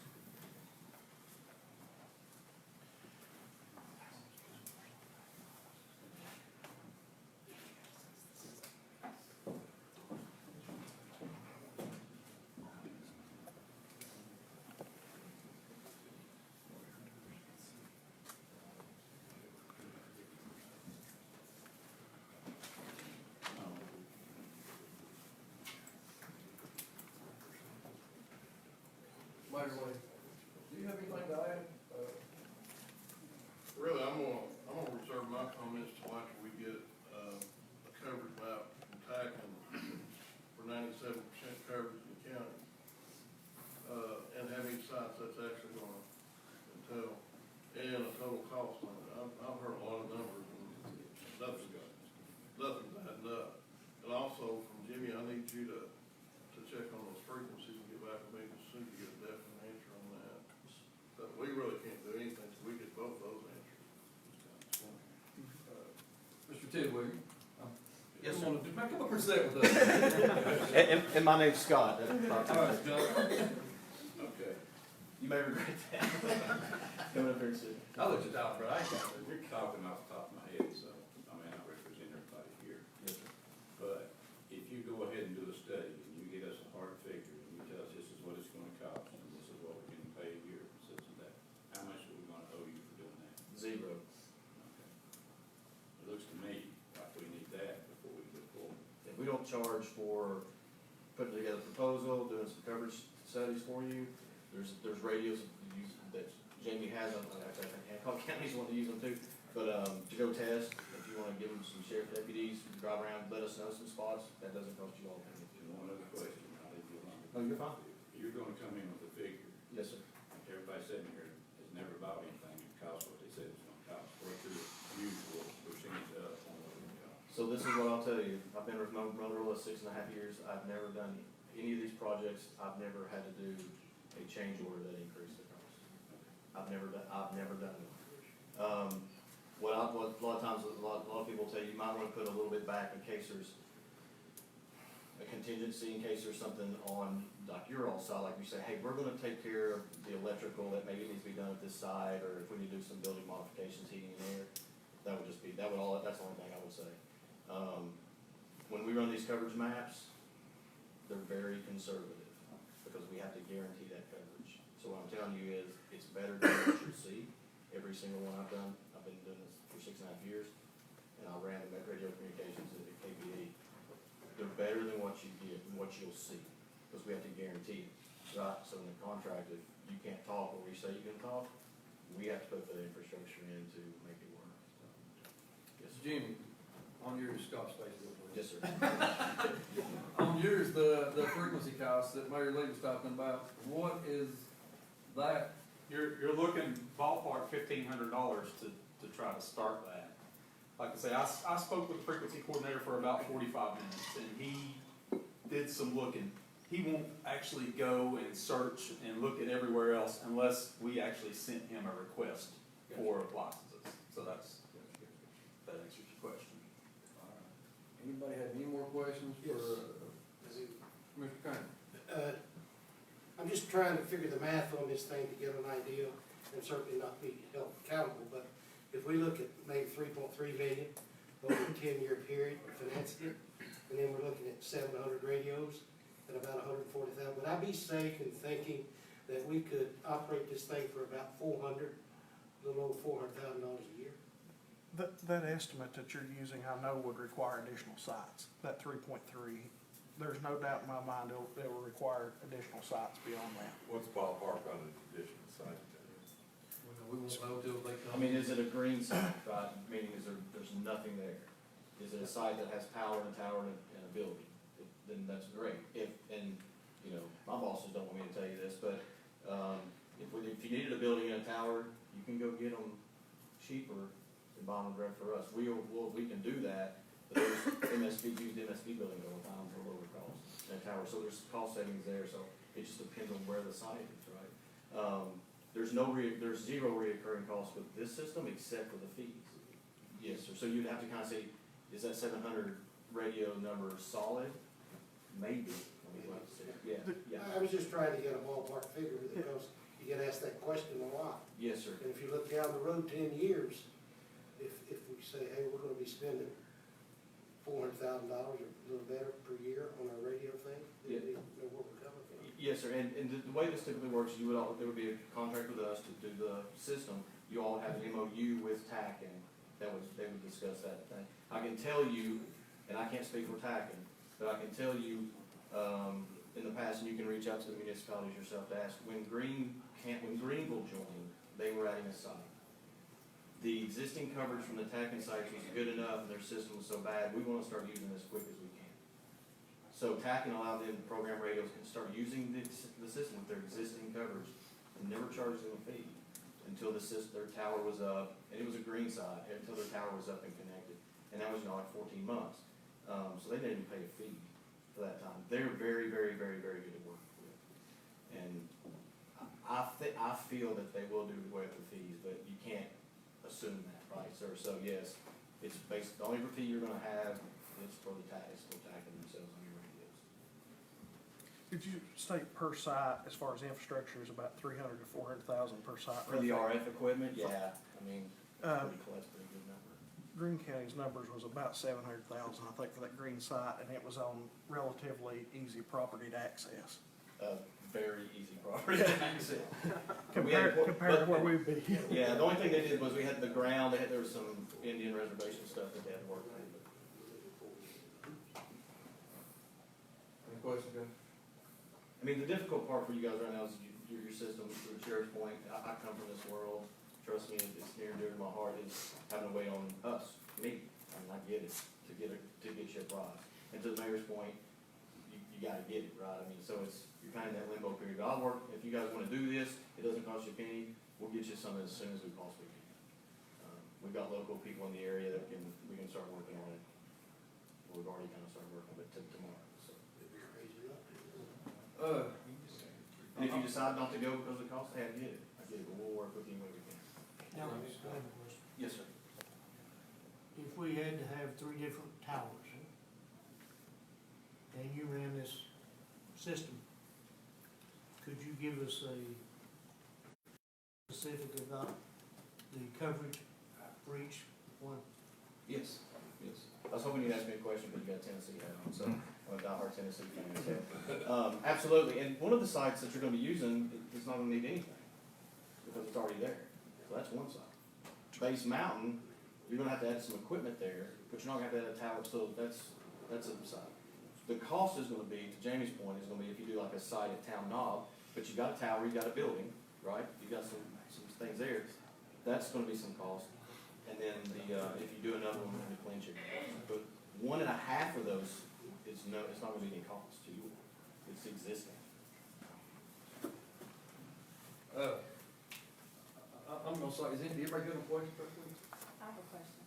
Mayor Lee, do you have anything to add? Really, I'm gonna reserve my comments till after we get, a coverage map from TACN for 97% coverage in the county. And how many sites that's actually gonna entail, and a total cost on it. I've heard a lot of numbers, and nothing's adding up. And also, from Jimmy, I need you to check on those frequencies and get back with me as soon as you get a definite answer on that. But we really can't do anything till we get both those answers. Mr. Tidwell? Yes, sir. Come up and sit with us. And my name's Scott. That's not too All much. right, John. Okay. You may regret that. Coming up here soon. I'll let you talk, but I ain't got to. You're talking off the top of my head, so, I mean, I represent everybody here. Yes, sir. But if you go ahead and do a study, and you get us a hard figure, and you tell us this is what it's gonna cost, and this is what we're gonna pay a year, such and that, how much are we gonna owe you for doing that? Zero. Okay. It looks to me like we need that before we go forward. If we don't charge for putting together a proposal, doing some coverage studies for you, there's radios that Jamie has, Hancock County's want to use them too, but, to go test, if you wanna give them some sheriff deputies, drive around, let us know some spots, that doesn't cost you all. And one other question, I'll leave you alone. Oh, you're fine. You're gonna come in with a figure. Yes, sir. Everybody sitting here has never bought anything that costs what they said it's gonna cost. What's your usual percentage up on what it costs? So this is what I'll tell you, I've been with Motorola 6.5 years, I've never done any of these projects, I've never had to do a change order that increased the cost. I've never done it. What a lot of times, a lot of people tell you, you might wanna put a little bit back in case there's a contingency, in case there's something on, like your all side, like you say, hey, we're gonna take care of the electrical that maybe needs to be done at this side, or if we need to do some building modifications, heating and air, that's the only thing I would say. When we run these coverage maps, they're very conservative, because we have to guarantee that coverage. So what I'm telling you is, it's better than what you see, every single one I've done. I've been doing this for 6.5 years, and I ran the radio communications at the KPE. They're better than what you get and what you'll see, because we have to guarantee it, right? So in the contract, if you can't talk or we say you can talk, we have to put the infrastructure in to make it work. So, yes, sir. Jimmy, on yours, Scott's face real quick. Yes, sir. On yours, the frequency cost that Mayor Lee was talking about, what is that? You're looking ballpark $1,500 to try to start that. Like I say, I spoke with the frequency coordinator for about 45 minutes, and he did some looking. He won't actually go and search and look at everywhere else unless we actually sent him a request for licenses. So that answers your question. Anybody have any more questions for, Mr. Kane? I'm just trying to figure the math on this thing to get an idea, and certainly not be held accountable, but if we look at maybe 3.3 million over a 10-year period financing it, and then we're looking at 700 radios at about 140,000, would I be safe in thinking that we could operate this thing for about a little over $400,000 a year? That estimate that you're using, I know would require additional sites, that 3.3. There's no doubt in my mind it will require additional sites beyond that. What's ballpark on an additional site? We won't know till they come. I mean, is it a green site, right? Meaning, there's nothing there? Is it a site that has power and a tower and a building? Then that's great. And you know, my bosses don't want me to tell you this, but, if you needed a building and a tower, you can go get them cheaper than buying them direct for us. We can do that, but there's used MSP buildings all the time for lower cost and a tower, so there's cost savings there, so it just depends on where the site is, right? There's zero reoccurring costs with this system except for the fees. Yes, sir. So you'd have to kind of say, is that 700 radio number solid? Maybe. Yeah. I was just trying to get a ballpark figure, because you get asked that question a lot. Yes, sir. And if you look down the road 10 years, if we say, hey, we're gonna be spending $400,000 or a little better per year on our radio thing, then we know where we're coming from. Yes, sir. And the way this typically works, there would be a contract with us to do the system. You all have an MOU with TACN they would discuss that thing. I can tell you, and I can't speak for TACN, but I can tell you, in the past, and you can reach out to the municipalities yourself to ask, when Greenville joined, they were adding a site. The existing coverage from the TACN sites was good enough, and their system was so bad, we wanna start using it as quick as we can. So TACN allowed them to program radios and start using the system with their existing coverage, and never charged them a fee until their tower was up, and it was a green side, until their tower was up and connected. And that was, like 14 months. So they didn't even pay a fee for that time. They're very, very, very, very good at working with. And I feel that they will do away with the fees, but you can't assume that, right, sir? So yes, it's based, the only fee you're gonna have is for the tax, for taxing themselves on your radios. Did you state per site, as far as infrastructure, is about 300 to 400,000 per site? For the RF equipment, yeah, I mean, Um, that's a pretty good number. Green County's numbers was about 700,000, I think, for that green site, and it was on relatively easy property to access. Very easy property to access. Compared to where we'd be. Yeah, the only thing they did was we had the ground, there was some Indian reservation stuff that they had to work on. Any questions, guys? I mean, the difficult part for you guys right now is your system, to the sheriff's point. I come from this world, trust me, it's near and dear to my heart, is having to wait on us, me. I mean, I get it, to get shit right. And to the mayor's point, you gotta get it right. I mean, so you're kind of in that limbo period. But I'll work, if you guys wanna do this, it doesn't cost you a penny, we'll get you some as soon as we possibly can. We've got local people in the area that we can start working on it. We've already kind of started working on it tomorrow, so. And if you decide not to go because of the cost, hey, I get it, but we'll work with you when we can. Now, I have a question. Yes, sir. If we had to have 3 different towers, and you ran this system, could you give us a specific about the coverage for each one? Yes, yes. I was hoping you'd ask me a question, but you got Tennessee hat on, so I'm a diehard Tennessee fan. So, absolutely, and one of the sites that you're gonna be using is not gonna need anything, because it's already there. So that's one side. Base Mountain, you're gonna have to add some equipment there, but you're not gonna have to add a tower, so that's a side. The cost is gonna be, to Jamie's point, is gonna be if you do like a site at Town Knob, but you got a tower, you got a building, right? You got some things there, that's gonna be some cost. And then if you do another one, then the clean chicken. But 1.5 of those, it's not gonna be any cost to you. It's existing. I'm gonna say, is anybody got a question, please? I have a question.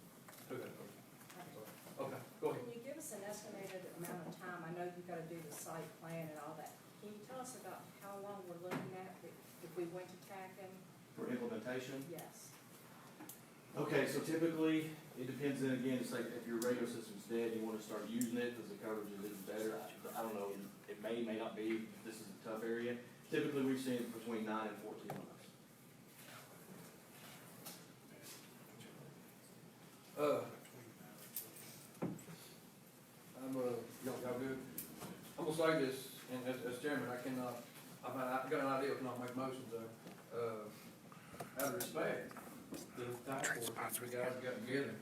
Okay, go ahead. Can you give us an estimated amount of time? I know you've got to do the site plan and all that. Can you tell us about how long we're looking at if we went to TACN? For implementation? Yes. Okay, so typically, it depends, and again, it's like if your radio system's dead, you wanna start using it, because the coverage is better. I don't know, it may not be, this is a tough area. Typically, we've seen between 9 and 14 months. Y'all good? I'm gonna say this, and as chairman, I've got an idea of not make motions though. Out of respect, the task force, the guys got together,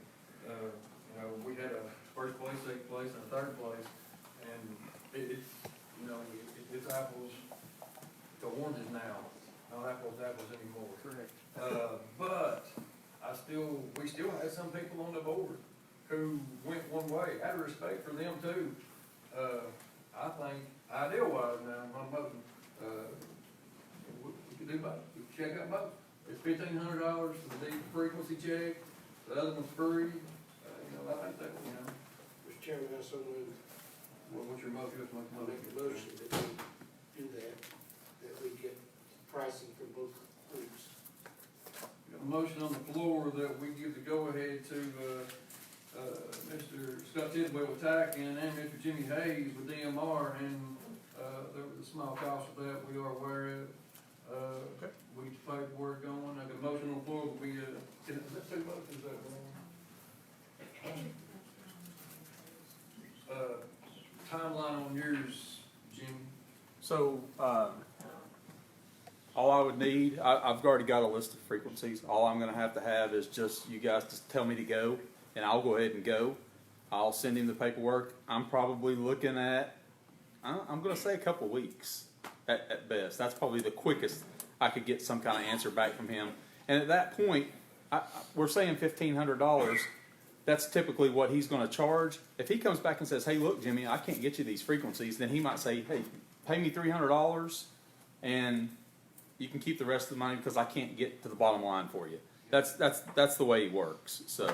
we had a first place, second place, and a third place, and it's apples to oranges now, not apples to apples anymore. Correct. But we still had some people on the board who went one way, out of respect for them too. I think, ideal-wise now, my motion, we could do both, we could check out both. It's $1,500 for the deep frequency check, the other one's free, I think that, Mr. Chairman, I so move, what's your motion? I make a motion that we do that we get pricing from both groups. Got a motion on the floor that we give the go-ahead to, Mr. Scott Tidwell with TACN and Mr. Jimmy Hayes with DMR, and, there was a small cost of that, we are aware of. We get the paperwork going, I got a motion on the floor, but let's do both, is that wrong? Timeline on yours, Jimmy? So, all I would need, I've already got a list of frequencies. All I'm gonna have is just you guys to tell me to go, and I'll go ahead and go. I'll send him the paperwork. I'm probably looking at I'm gonna say a couple of weeks at best. That's probably the quickest I could get some kind of answer back from him. And at that point, we're saying $1,500. That's typically what he's gonna charge. If he comes back and says, hey, look, Jimmy, I can't get you these frequencies, then he might say, hey, pay me $300 and you can keep the rest of the money because I can't get to the bottom line for you. That's the way he works, so.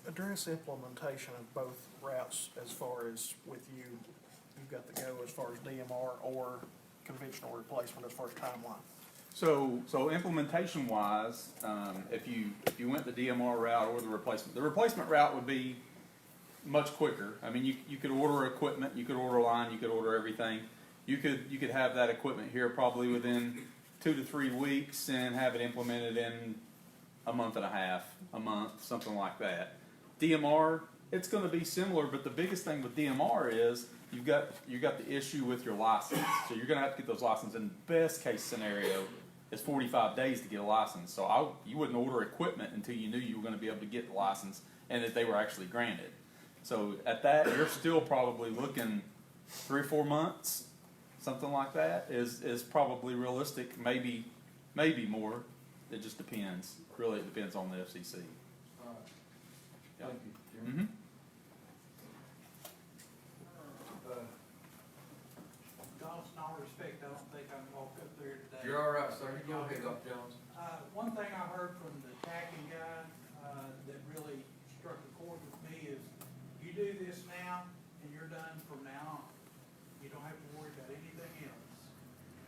Address implementation of both routes as far as with you, you've got the go as far as DMR or conventional replacement as far as timeline. So implementation wise, if you went the DMR route or the replacement route would be much quicker. I mean, you could order equipment, you could order line, you could order everything. You could have that equipment here probably within 2 to 3 weeks and have it implemented in a month and a half, a month, something like that. DMR, it's going to be similar, but the biggest thing with DMR is you got the issue with your license. So you're going to have to get those licenses. In best case scenario is 45 days to get a license. So you wouldn't order equipment until you knew you were going to be able to get the license and that they were actually granted. So at that, you're still probably looking 3 or 4 months, something like that is probably realistic. Maybe more. It just depends. Really, it depends on the FCC. Thank you, Jimmy. Mm-hmm. Donaldson, in all respect, I don't think I can walk up there today. You're all right, sir. Go ahead, Dr. Jones. One thing I heard from the tacking guy, that really struck a chord with me is, you do this now, and you're done from now on. You don't have to worry about anything else.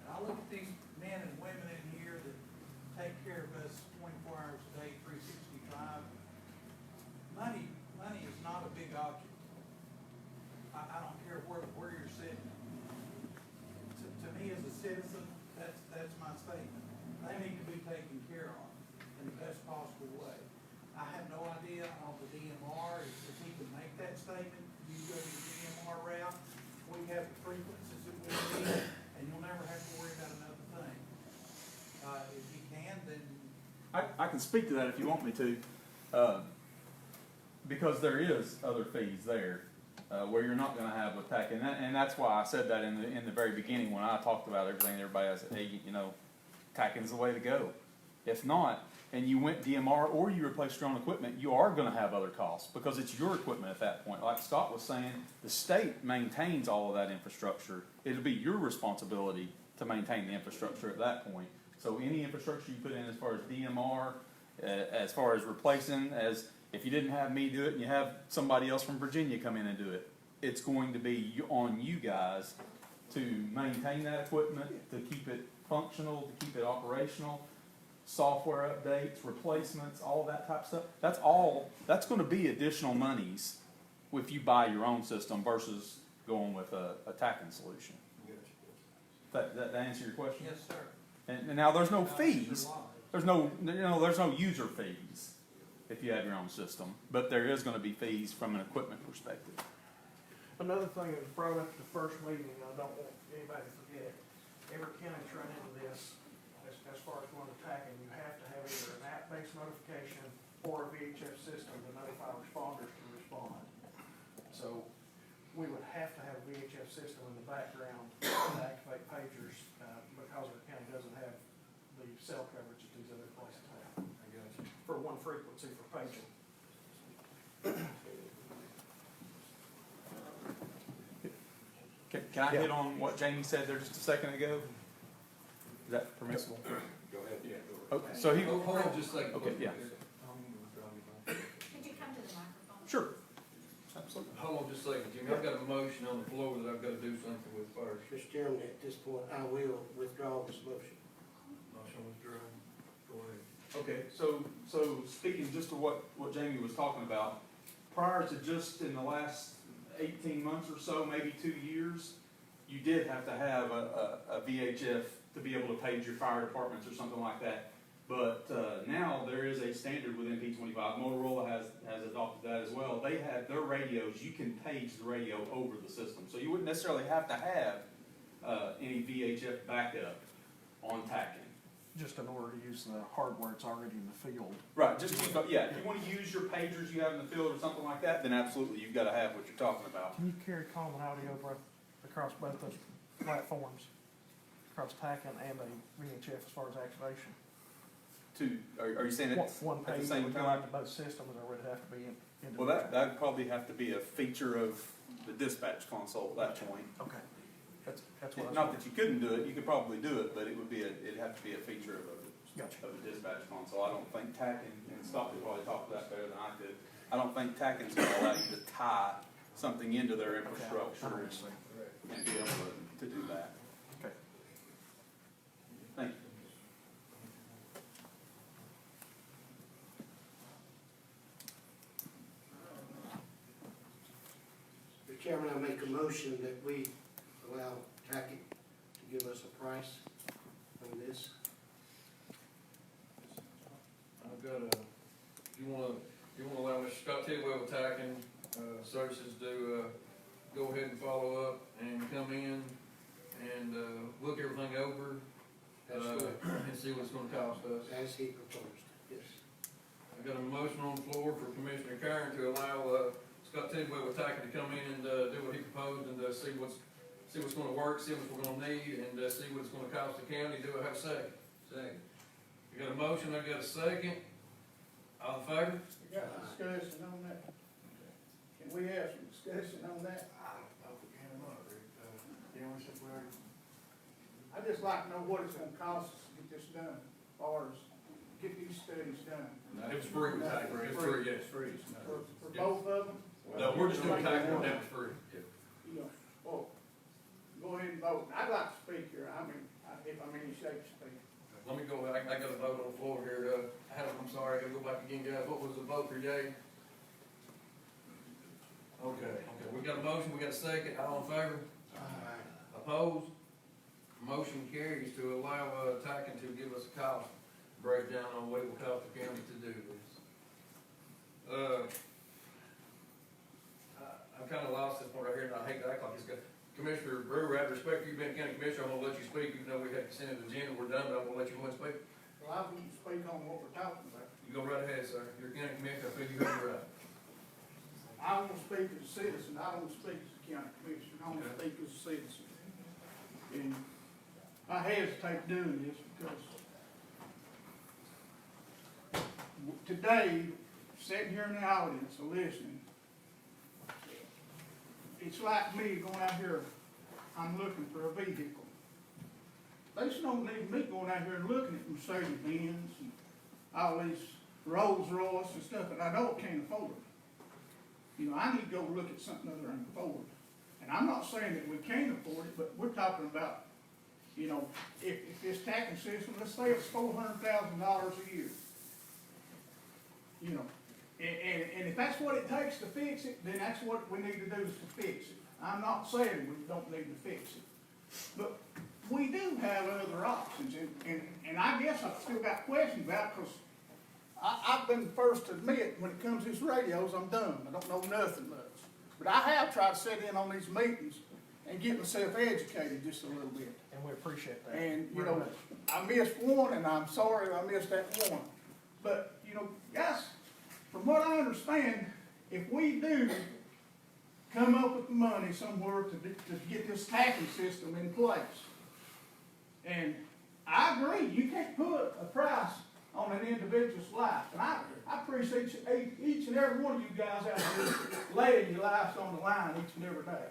And I look at these men and women in here that take care of us 24 hours a day, 365. Money is not a big object. I don't care where you're sitting. To me as a citizen, that's my statement. They need to be taken care of in the best possible way. I have no idea on the DMR if he can make that statement. You go to the DMR route, we have the frequencies that we need, and you'll never have to worry about another thing. If you can, then I can speak to that if you want me to, because there is other fees there where you're not going to have with TAC, and that's why I said that in the very beginning when I talked about everything. Everybody said, hey, TACing's the way to go. If not, and you went DMR or you replaced your own equipment, you are going to have other costs because it's your equipment at that point. Like Scott was saying, the state maintains all of that infrastructure. It'll be your responsibility to maintain the infrastructure at that point. So any infrastructure you put in as far as DMR, as far as replacing, as if you didn't have me do it and you have somebody else from Virginia come in and do it, it's going to be on you guys to maintain that equipment, to keep it functional, to keep it operational, software updates, replacements, all that type of stuff. That's going to be additional monies if you buy your own system versus going with a TACing solution. That answer your question? yes, sir. And now there's no fees. There's no user fees if you have your own system, but there is going to be fees from an equipment perspective. Another thing that was brought up at the first meeting, and I don't want anybody to forget, every county's run into this as far as going to TACing. You have to have either an app-based notification or a VHF system to notify responders to respond. So we would have to have a VHF system in the background to activate pagers because our county doesn't have the cell coverage that these other places have. I got you. For one frequency for paging. Can I hit on what Jamie said there just a second ago? Is that permissible? Go ahead, yeah. Okay, so he. Hold on just a second. Okay, yeah. Could you come to the microphone? Sure. Absolutely. Hold on just a second, Jimmy. I've got a motion on the floor that I've got to do something with first. Mr. Chairman, at this point, I will withdraw this motion. Motion withdrawn. Go ahead. Okay, so speaking just to what Jamie was talking about, prior to just in the last 18 months or so, maybe 2 years, you did have to have a VHF to be able to page your fire departments or something like that. But now there is a standard within P25. Motorola has adopted that as well. They have their radios. You can page the radio over the system. So you wouldn't necessarily have to have any VHF backup on TACing. Just in order to use the hardware that's already in the field. Right, just if you want to use your pagers you have in the field or something like that, then absolutely you've got to have what you're talking about. Can you carry common audio, bro? across both those platforms, across TACAN and a VHF as far as activation. Are you saying it's One at the page same would go time? out to both systems, or would it have to be Well, that'd probably have to be a feature of the dispatch console at that point. Okay, that's what I was. Not that you couldn't do it, you could probably do it, but it'd have to be a feature of Gotcha. of the dispatch console. I don't think TACAN, and Scott could probably talk to that better than I could. I don't think TACAN's gonna allow you to tie something into their infrastructure and be able to do that. Okay. Thank you. Mr. Chairman, I make a motion that we allow TACAN to give us a price on this. I've got a, you wanna allow Mr. Scott Tidwell with TACAN, Services to, go ahead and follow up and come in and, look everything over, That's good. and see what it's gonna cost us. As he proposed, yes. I got a motion on the floor for Commissioner Karen to allow, Scott Tidwell with TACAN to come in and, do what he proposed and, see what's gonna work, see what we're gonna need, and, see what it's gonna cost the county. Do I have a second? Second. I got a motion, I got a second. All in favor? We got discussion on that. Can we have some discussion on that? I'd just like to know what it's gonna cost us to get this done, as far as get these studies done. It was free with TACAN. It's free, yes. Free. For both of them? No, we're just doing TACAN, that was free. You know, well, go ahead and vote. I'd like to speak here, if I'm in any shape to speak. Let me go, I got a vote on the floor here, I'm sorry, I gotta go back again, guys. What was the vote for yay? Okay, we got a motion, we got a second, all in favor? Opposed? Motion carries to allow, TACAN to give us a cost breakdown on what it will cost the county to do this. I'm kinda lost this one right here, and I hate to act like this guy. Commissioner Brewer, out of respect for you being county commissioner, I'm gonna let you speak, even though we had consent agenda, we're done, but I'm gonna let you go and speak. Well, I won't speak on what we're talking about. You go right ahead, sir. You're county commissioner, I feel you have the right. I don't speak as a citizen, I don't speak as a county commissioner, I don't Okay. speak as a citizen. And I hesitate doing this because today, sitting here in the audience and listening, it's like me going out here, I'm looking for a vehicle. There's no need me going out here and looking at Mercedes-Benz and all these Rolls-Royce and stuff that I know I can't afford. You know, I need to go look at something other than Ford. And I'm not saying that we can't afford it, but we're talking about, you know, if this TACAN system, let's say it's $400,000 a year. You know, and if that's what it takes to fix it, then that's what we need to do is to fix it. I'm not saying we don't need to fix it. But we do have other options, and I guess I've still got questions about, because I've been the first to admit, when it comes to these radios, I'm dumb. I don't know nothing much. But I have tried to sit in on these meetings and get myself educated just a little bit. And we appreciate that. And, you very know, much. I missed one, and I'm sorry I missed that one. But, you know, guys, from what I understand, if we do come up with the money somewhere to get this TACAN system in place, and I agree, you can't put a price on an individual's life. And I appreciate each and every one of you guys out there laying your lives on the line each and every day.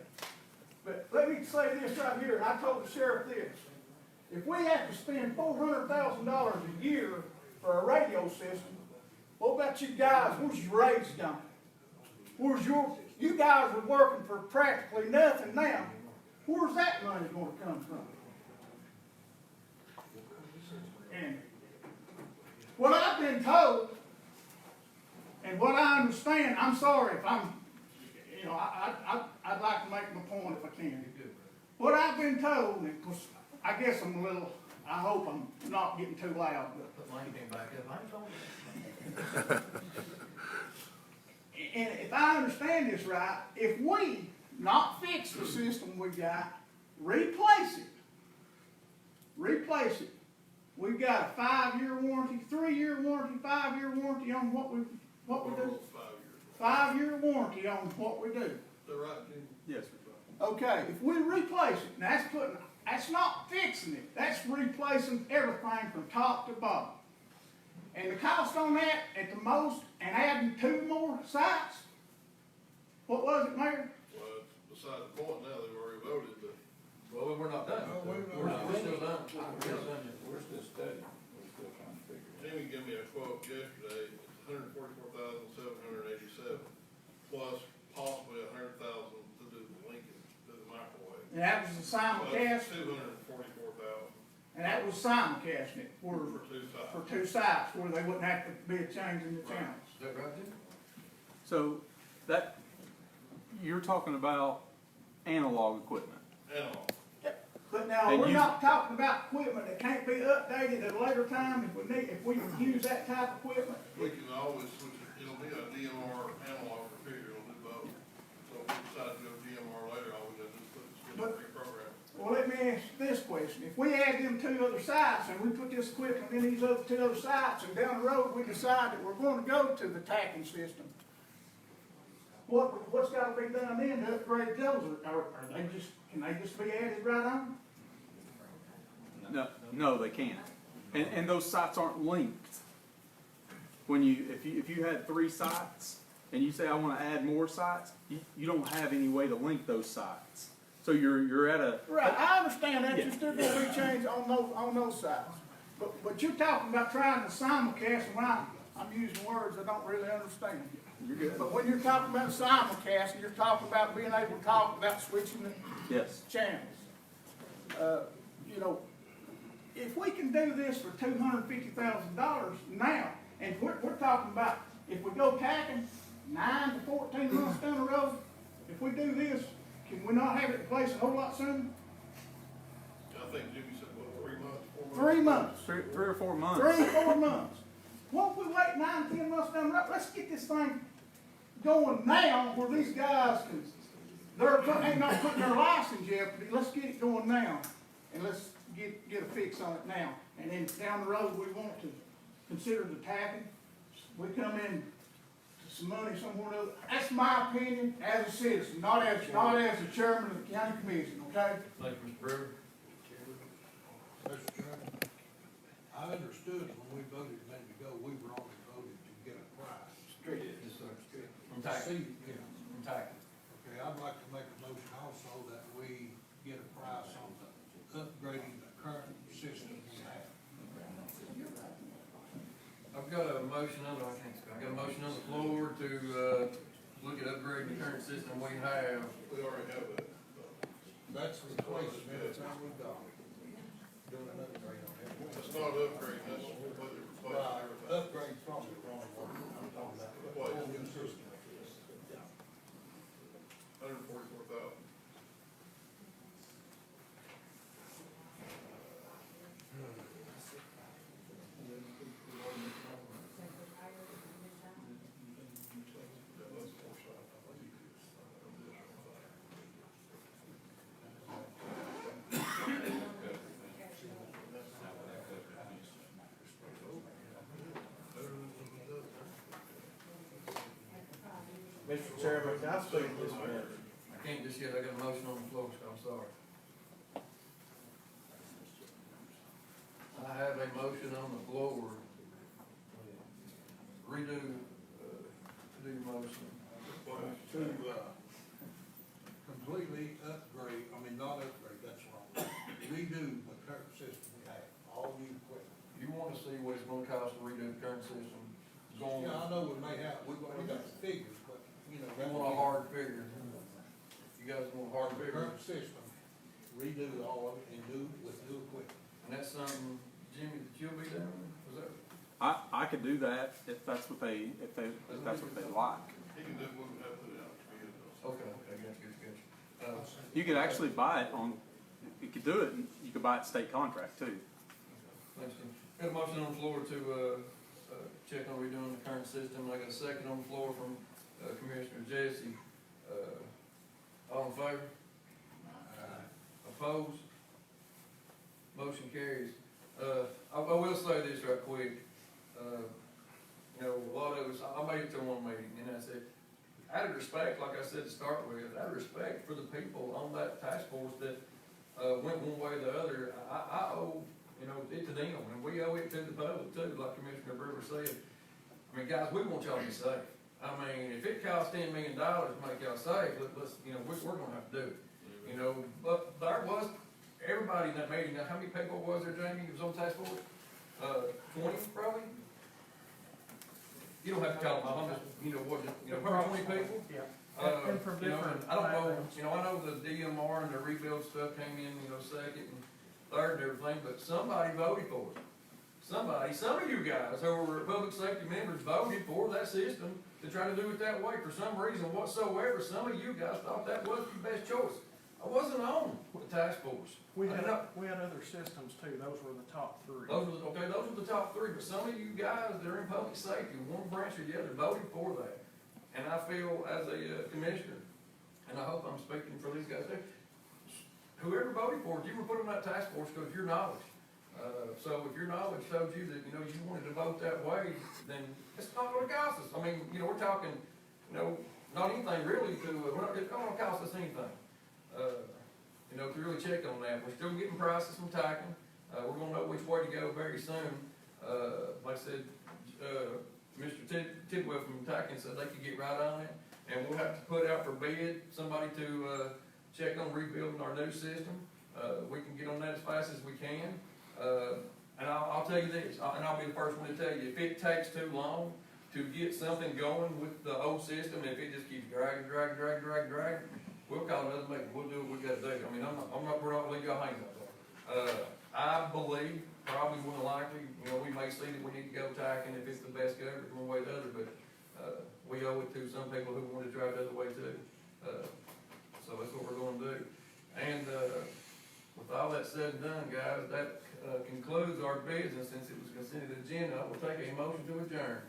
But let me say this right here, and I told the sheriff this. If we have to spend $400,000 a year for a radio system, what about you guys? Where's your raise going? Where's you guys are working for practically nothing now. Where's that money going to come from? And what I've been told, and what I understand, I'm sorry if I'm, you know, I'd like to make my point if I can. What I've been told, and of course, I guess I'm a little, I hope I'm not getting too loud, but Lane came back up. and if I understand this right, if we not fix the system we got, replace it, we've got a 5-year warranty, 3-year warranty, 5-year warranty on what we do. 5-year warranty on what we do. They're right, Jim. Yes, Okay, if we replace it, now that's not fixing it, that's replacing everything from top to bottom. And the cost on that at the most, and adding 2 more sites, what was it, Mayor? Well, beside the point now, they've already voted, but Well, we're not done. No, we're not We're done. still done. We're still done. We're still studying, we're still trying to figure it out. Jimmy gave me a quote yesterday, it's $144,787, plus possibly $100,000 to do the Lincoln, to the microwave. And that was the simulcast, $244,000 and that was simulcasting it for for 2 sides. 2 sites, where they wouldn't have to be a change in the channels. Is that right, Jim? So that, you're talking about analog equipment. And all. But now, And we're you- not talking about equipment that can't be updated at a later time if we use that type of equipment. We can always switch it, it'll be a DMR analog repeater, it'll do both. So if we decide to go DMR later, all we gotta do is put it, reprogram. Well, let me ask this question. If we add them 2 other sites and we put this equipment in these other 2 other sites and down the road we decide that we're gonna go to the tacking system, what's gotta be done then to upgrade those? Can they just be added right on? No, they can't. And those sites aren't linked. If you had 3 sites and you say, I wanna add more sites, you don't have any way to link those sites. So you're at a. Right, I understand that, Yeah. you're still gonna be changed on those sites. But you're talking about trying to simulcast, and when I'm using words I don't really understand. You're good. But when you're talking about simulcasting, you're talking about being able to talk about switching the Yes. channels. You know, if we can do this for $250,000 now, and we're talking about, if we go tacking 9 to 14 months down the road, if we do this, can we not have it in place a whole lot sooner? I think Jimmy said, what, 3 months, 4 months? 3 months. 3 or 4 months. 3 or 4 months. Won't we wait 9, 10 months down the road? Let's get this thing going now where these guys ain't not putting their lives in jeopardy. Let's get it going now. And let's get a fix on it now. And then down the road, we want to consider the tacking. We come in to some money somewhere or other. That's my opinion as a citizen, not as the chairman of the county commission, okay? Thank you, Mr. Brewer. Mr. Chairman, I understood when we voted a minute ago, we were only voted to get a price. Yes, sir. From To tacking. see, yeah. From tacking. Okay, I'd like to make a motion also that we get a price on upgrading the current system we have. I've got a motion on the floor to, look at upgrading the current system we have. We already have that. That's replacing everything we've got. Doing an upgrade on it. It's not an upgrade, that's completely replacing everything. Upgrade from the wrong word. I'm talking about the whole new system. $144,000. Mr. Chairman, can I speak this minute? I can't just yet, I got a motion on the floor, so I'm sorry. I have a motion on the floor. Redo, do your motion. To, completely upgrade, I mean, not upgrade, that's wrong. Redo the current system we have, all new equipment. You wanna see what it's gonna cost to redo the current system? Going, Yeah, I know we may have, we've already got the figures, but, you know. you want a hard figure. You guys want a hard The figure? current system, redo all of it and do with new equipment. And that's something, Jimmy, that you'll be doing? Was that? I could do that if that's what they like. He can do what we have to put it out to bid. Okay, gotcha. You could actually buy it on, you could do it, and you could buy it state contract too. Thanks, Jim. Got a motion on the floor to, check on redoing the current system. I got a second on the floor from, Commissioner Jesse. All in favor? Opposed? Motion carries. I will say this right quick. You know, a lot of us, I made it to one meeting, and that's it. out of respect, like I said to start with, out of respect for the people on that task force that, went one way or the other, I owe, you know, it to them, and we owe it to the public too, like Commissioner Brewer said. I mean, guys, we want y'all to be safe. I mean, if it costs $10 million to make y'all safe, let's, you know, we're gonna have to do it. You know, but there was, everybody in that meeting, now, how many people was there, Jamie, who was on task force? 20 probably? You don't have to call them, I'm just, you know, what, you know, probably 20 people? Yeah. And from you know, different I don't know, backgrounds. you know, I know the DMR and the rebuild stuff came in, you know, second and third and everything, but somebody voted for it. Somebody, some of you guys who were public safety members voted for that system to try to do it that way for some reason whatsoever. Some of you guys thought that was the best choice. I wasn't on the task force. We I had, did not- we had other systems too, those were the top three. those were the top three, but some of you guys that are in public safety, one branch or the other, voted for that. And I feel as a commissioner, and I hope I'm speaking for these guys too, whoever voted for it, you were put on that task force because of your knowledge. So if your knowledge told you that, you know, you wanted to vote that way, then it's not gonna cost us. I mean, you know, we're talking, you know, not anything really to, it's not gonna cost us anything. You know, to really check on that. We're still getting prices from Tyken. We're gonna know which way to go very soon. Like I said, Mr. Tidwell from Tyken said they could get right on it. And we'll have to put out for bid, somebody to, check on rebuilding our new system. We can get on that as fast as we can. And I'll tell you this, and I'll be the first one to tell you, if it takes too long to get something going with the old system, if it just keeps dragging, we'll call another meeting, we'll do what we gotta do. I mean, we're not leaving y'all hanging up there. I believe, probably more than likely, you know, we may see that we need to go Tyken if it's the best coverage one way or the other, but, we owe it to some people who want to drive the other way too. So that's what we're gonna do. And, with all that said and done, guys, that concludes our business. Since it was considered agenda, I will take a motion to adjourn.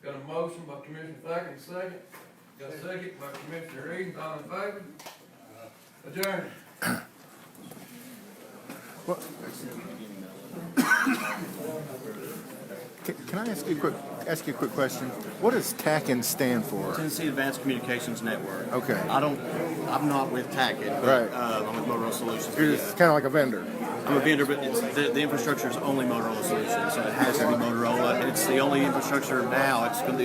Got a motion by Commissioner Thacker, second. Got a second by Commissioner Eden, all in favor? Adjourn. Can I ask you a quick question? What does TACN stand for? Tennessee Advanced Communications Network. Okay. I'm not with TACN, but Right. I'm with Motorola Solutions. You're just kind of like a vendor. I'm a vendor, but it's the infrastructure is only Motorola Solutions, so it has to be Motorola. And it's the only infrastructure now. It's going to be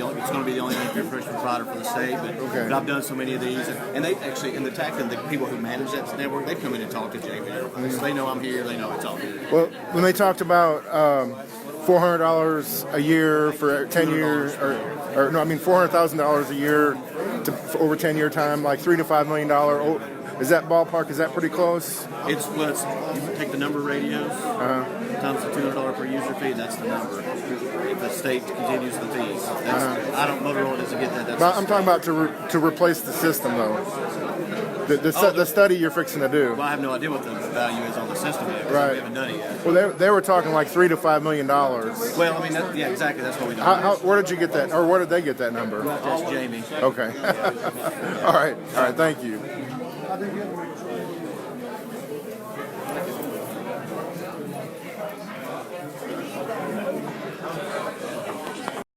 the only infrastructure provider for the state. But I've done so many of these, and they actually in the TACN, the people who manage that network, they come in and talk to Jamie. So they know I'm here. They know it's all here. Well, when they talked about $400 a year for 10 years, or no, I mean $400,000 a year for over 10-year time, like $3 to $5 million. Is that ballpark? Is that pretty close? It's you take the number of radios times the $200 per user fee. That's the number. If the state continues the fees, Motorola doesn't get that. But I'm talking about to replace the system though. The study you're fixing to do. Well, I have no idea what the value is on the system yet. Right. We haven't done it yet. Well, they were talking like $3 to $5 million. Well, I mean, yeah, exactly. That's what we don't. Where did you get that, or where did they get that number? That's Jamie. Okay. All right. Thank you.